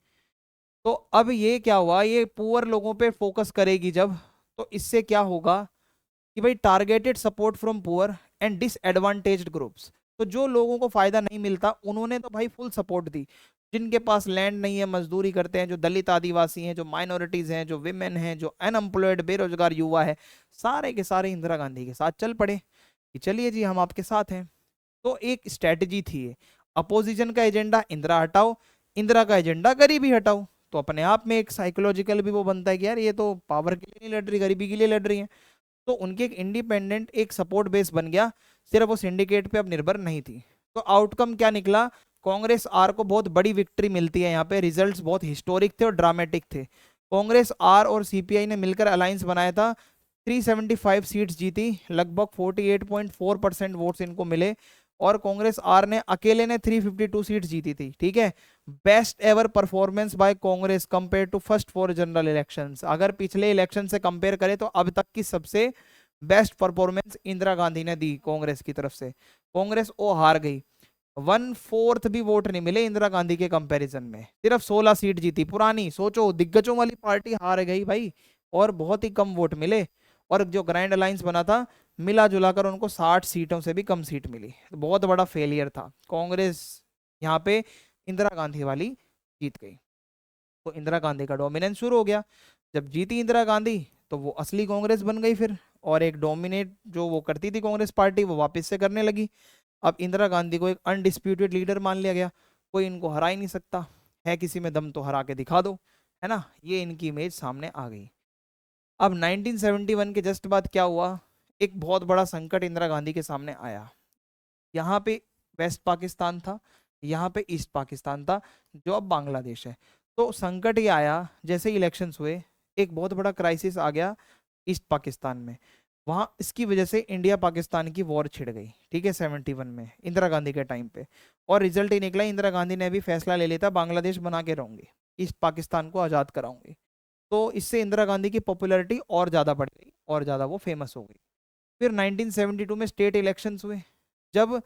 तो अब ये क्या हुआ, ये पुअर लोगों पे फोकस करेगी जब, तो इससे क्या होगा कि भाई targeted support from poor and disadvantaged groups. तो जो लोगों को फायदा नहीं मिलता उन्होंने तो भाई फुल सपोर्ट दी। जिनके पास लैंड नहीं है, मजदूरी करते हैं, जो दलित आदिवासी हैं, जो माइनॉरिटीज हैं, जो विमेन हैं, जो अनएम्प्लॉयड बेरोजगार युवा है, सारे के सारे इंदिरा गांधी के साथ चल पड़े कि चलिए जी हम आपके साथ हैं। तो एक स्ट्रेटजी थी ये, अपोजिशन का एजेंडा इंदिरा हटाओ, इंदिरा का एजेंडा गरीबी हटाओ। तो अपने आप में एक साइकोलॉजिकल भी वो बनता है कि यार ये तो पावर के लिए नहीं लड़ रही, गरीबी के लिए लड़ रही है। तो उनकी एक इंडिपेंडेंट एक सपोर्ट बेस बन गया, सिर्फ वो सिंडिकेट पे अब निर्भर नहीं थी। तो आउटकम क्या निकला, कांग्रेस आर को बहुत बड़ी विक्ट्री मिलती है यहाँ पे। रिजल्ट्स बहुत हिस्टोरिक थे और ड्रामेटिक थे। कांग्रेस आर और सीपीआई ने मिलकर अलायंस बनाया था, 375 सीट्स जीती, लगभग 48.4% वोट्स इनको मिले। और कांग्रेस आर ने अकेले ने 352 सीट जीती थी, ठीक है। Best ever performance by Congress compare to first 4 general elections. अगर पिछले इलेक्शन से कंपेयर करें तो अब तक की सबसे बेस्ट परफॉर्मेंस इंदिरा गांधी ने दी कांग्रेस की तरफ से। कांग्रेस ओ हार गई, 1/4 भी वोट नहीं मिले इंदिरा गांधी के कंपैरिजन में, सिर्फ 16 सीट जीती। पुरानी सोचो, दिग्गजों वाली पार्टी हार गई भाई, और बहुत ही कम वोट मिले। और जो ग्रैंड अलायंस बना था, मिला जुला कर उनको 60 सीटों से भी कम सीट मिली। तो बहुत बड़ा फेलियर था कांग्रेस यहाँ पे, इंदिरा गांधी वाली जीत गई। तो इंदिरा गांधी का डोमिनेंस शुरू हो गया। जब जीती इंदिरा गांधी तो वो असली कांग्रेस बन गई फिर, और एक डोमिनेट जो वो करती थी कांग्रेस पार्टी वो वापस से करने लगी। अब इंदिरा गांधी को एक अनडिस्प्यूटेड लीडर मान लिया गया, कोई इनको हरा ही नहीं सकता है, किसी में दम तो हरा के दिखा दो, है ना। ये इनकी इमेज सामने आ गई। अब 1971 के जस्ट बाद क्या हुआ, एक बहुत बड़ा संकट इंदिरा गांधी के सामने आया। यहाँ पे वेस्ट पाकिस्तान था, यहाँ पे ईस्ट पाकिस्तान था, जो अब बांग्लादेश है। तो संकट ये आया जैसे इलेक्शंस हुए, एक बहुत बड़ा क्राइसिस आ गया ईस्ट पाकिस्तान में। वहाँ इसकी वजह से इंडिया पाकिस्तान की वॉर छिड़ गई, ठीक है, 71 में इंदिरा गांधी के टाइम पे। और रिजल्ट ही निकला, इंदिरा गांधी ने भी फैसला ले लिया था बांग्लादेश बना के रहूंगी, ईस्ट पाकिस्तान को आज़ाद कराऊंगी। तो इससे इंदिरा गांधी की पॉपुलैरिटी और ज़्यादा बढ़ गई और ज़्यादा वो फेमस हो गई। फिर 1972 में स्टेट इलेक्शंस हुए। जब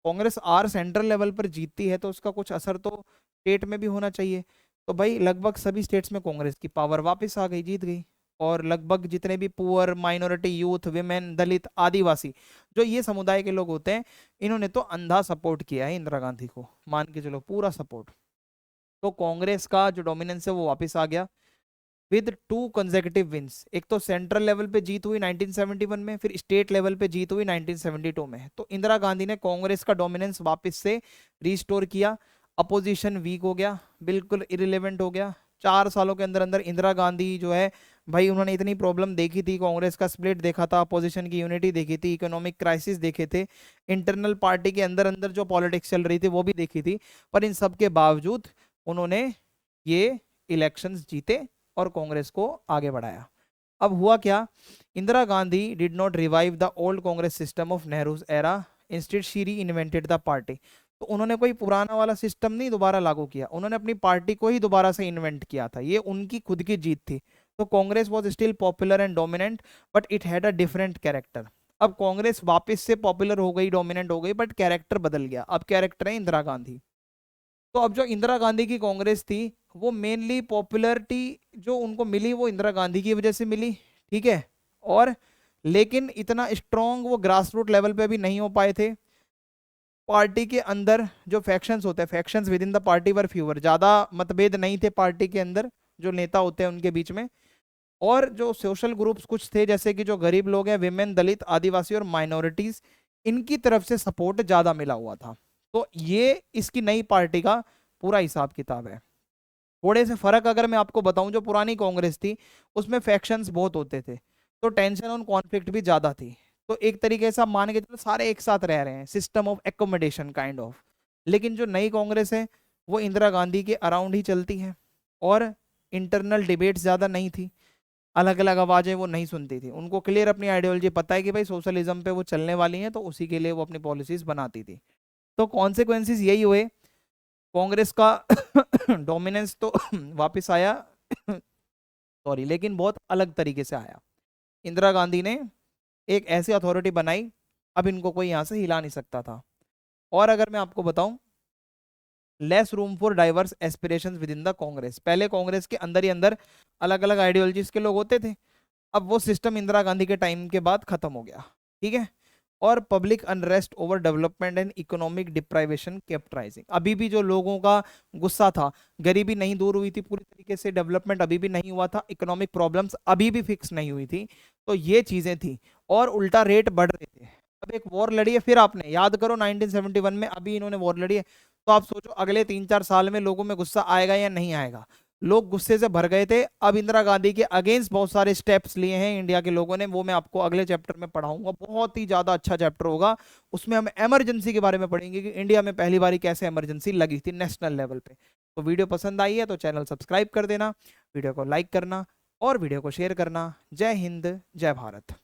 कांग्रेस आर सेंट्रल लेवल पर जीतती है तो उसका कुछ असर तो स्टेट में भी होना चाहिए। तो भाई लगभग सभी स्टेट्स में कांग्रेस की पावर वापस आ गई, जीत गई। और लगभग जितने भी पुअर, माइनॉरिटी, यूथ, विमेन, दलित, आदिवासी, जो ये समुदाय के लोग होते हैं, इन्होंने तो अंधा सपोर्ट किया है इंदिरा गांधी को, मान के चलो पूरा सपोर्ट। तो कांग्रेस का जो डोमिनेंस है वो वापस आ गया विद 2 कंसेक्यूटिव विंस। एक तो सेंट्रल लेवल पे जीत हुई 1971 में, फिर स्टेट लेवल पे जीत हुई 1972 में। तो इंदिरा गांधी ने कांग्रेस का डोमिनेंस वापस से रिस्टोर किया। अपोजिशन वीक हो गया, बिल्कुल इरिलेवेंट हो गया। 4 सालों के अंदर अंदर इंदिरा गांधी जो है भाई, उन्होंने इतनी प्रॉब्लम देखी थी, कांग्रेस का स्प्लिट देखा था, अपोजिशन की यूनिटी देखी थी, इकोनॉमिक क्राइसिस देखे थे, इंटरनल पार्टी के अंदर अंदर जो पॉलिटिक्स चल रही थी वो भी देखी थी। पर इन सब के बावजूद उन्होंने ये इलेक्शंस जीते और कांग्रेस को आगे बढ़ाया। अब हुआ क्या, Indira Gandhi did not revive the old Congress system of Nehru's era, instead she री इन्वेंटेड द पार्टी। तो उन्होंने कोई पुराना वाला सिस्टम नहीं दोबारा लागू किया, उन्होंने अपनी पार्टी को ही दोबारा से इन्वेंट किया था। ये उनकी खुद की जीत थी। तो Congress was still popular and dominant but it had a different character. अब कांग्रेस वापस से पॉपुलर हो गई, डोमिनेंट हो गई, बट कैरेक्टर बदल गया। अब कैरेक्टर है इंदिरा गांधी। तो अब जो इंदिरा गांधी की कांग्रेस थी वो मेनली पॉपुलैरिटी जो उनको मिली वो इंदिरा गांधी की वजह से मिली, ठीक है। और लेकिन इतना स्ट्रॉन्ग वो ग्रास रूट लेवल पे भी नहीं हो पाए थे। पार्टी के अंदर जो फैक्शंस होते हैं, factions with in the party were fewer, ज्यादा मतभेद नहीं थे पार्टी के अंदर जो नेता होते हैं उनके बीच में। और जो सोशल ग्रुप्स कुछ थे, जैसे कि जो गरीब लोग हैं, विमेन, दलित, आदिवासी और माइनॉरिटीज, इनकी तरफ से सपोर्ट ज्यादा मिला हुआ था। तो ये इसकी नई पार्टी का पूरा हिसाब किताब है। थोड़े से फर्क अगर मैं आपको बताऊं, जो पुरानी कांग्रेस थी उसमें फैक्शंस बहुत होते थे, तो टेंशन और कॉन्फ्लिक्ट भी ज्यादा थी। तो एक तरीके से आप मान के चलो सारे एक साथ रह रहे हैं, system of accommodation kind of. लेकिन जो नई कांग्रेस है वो इंदिरा गांधी के अराउंड ही चलती है, और इंटरनल डिबेट्स ज्यादा नहीं थी, अलग अलग आवाजें वो नहीं सुनती थी। उनको क्लियर अपनी आइडियोलॉजी पता है कि भाई सोशलिज्म पे वो चलने वाली हैं, तो उसी के लिए वो अपनी पॉलिसीज बनाती थी। तो कॉन्सिक्वेंसेस यही हुए, कांग्रेस का डोमिनेंस तो वापस आया सॉरी, लेकिन बहुत अलग तरीके से आया। इंदिरा गांधी ने एक ऐसी अथॉरिटी बनाई, अब इनको कोई यहाँ से हिला नहीं सकता था। और अगर मैं आपको बताऊं, less room for diverse aspirations with in the Congress. पहले कांग्रेस के अंदर ही अंदर अलग अलग आइडियोलॉजीज के लोग होते थे, अब वो सिस्टम इंदिरा गांधी के टाइम के बाद खत्म हो गया, ठीक है। और public unrest over development and economic deprivation kept rising, अभी भी जो लोगों का गुस्सा था, गरीबी नहीं दूर हुई थी पूरी तरीके से, डेवलपमेंट अभी भी नहीं हुआ था, इकोनॉमिक प्रॉब्लम्स अभी भी फिक्स नहीं हुई थी, तो ये चीजें थी, और उल्टा रेट बढ़ रहे थे। अब एक वॉर लड़ी है, फिर आपने याद करो 1971 में, अभी इन्होंने वॉर लड़ी है, तो आप सोचो अगले 3-4 साल में लोगों में गुस्सा आएगा या नहीं आएगा। लोग गुस्से से भर गए थे। अब इंदिरा गांधी के अगेंस्ट बहुत सारे स्टेप्स लिए हैं इंडिया के लोगों ने, वो मैं आपको अगले चैप्टर में पढ़ाऊंगा, बहुत ही ज्यादा अच्छा चैप्टर होगा। उसमें हम इमरजेंसी के बारे में पढ़ेंगे कि इंडिया में पहली बारी कैसे इमरजेंसी लगी थी नेशनल लेवल पे। तो वीडियो पसंद आई है तो चैनल सब्सक्राइब कर देना, वीडियो को लाइक करना और वीडियो को शेयर करना। जय हिंद, जय भारत।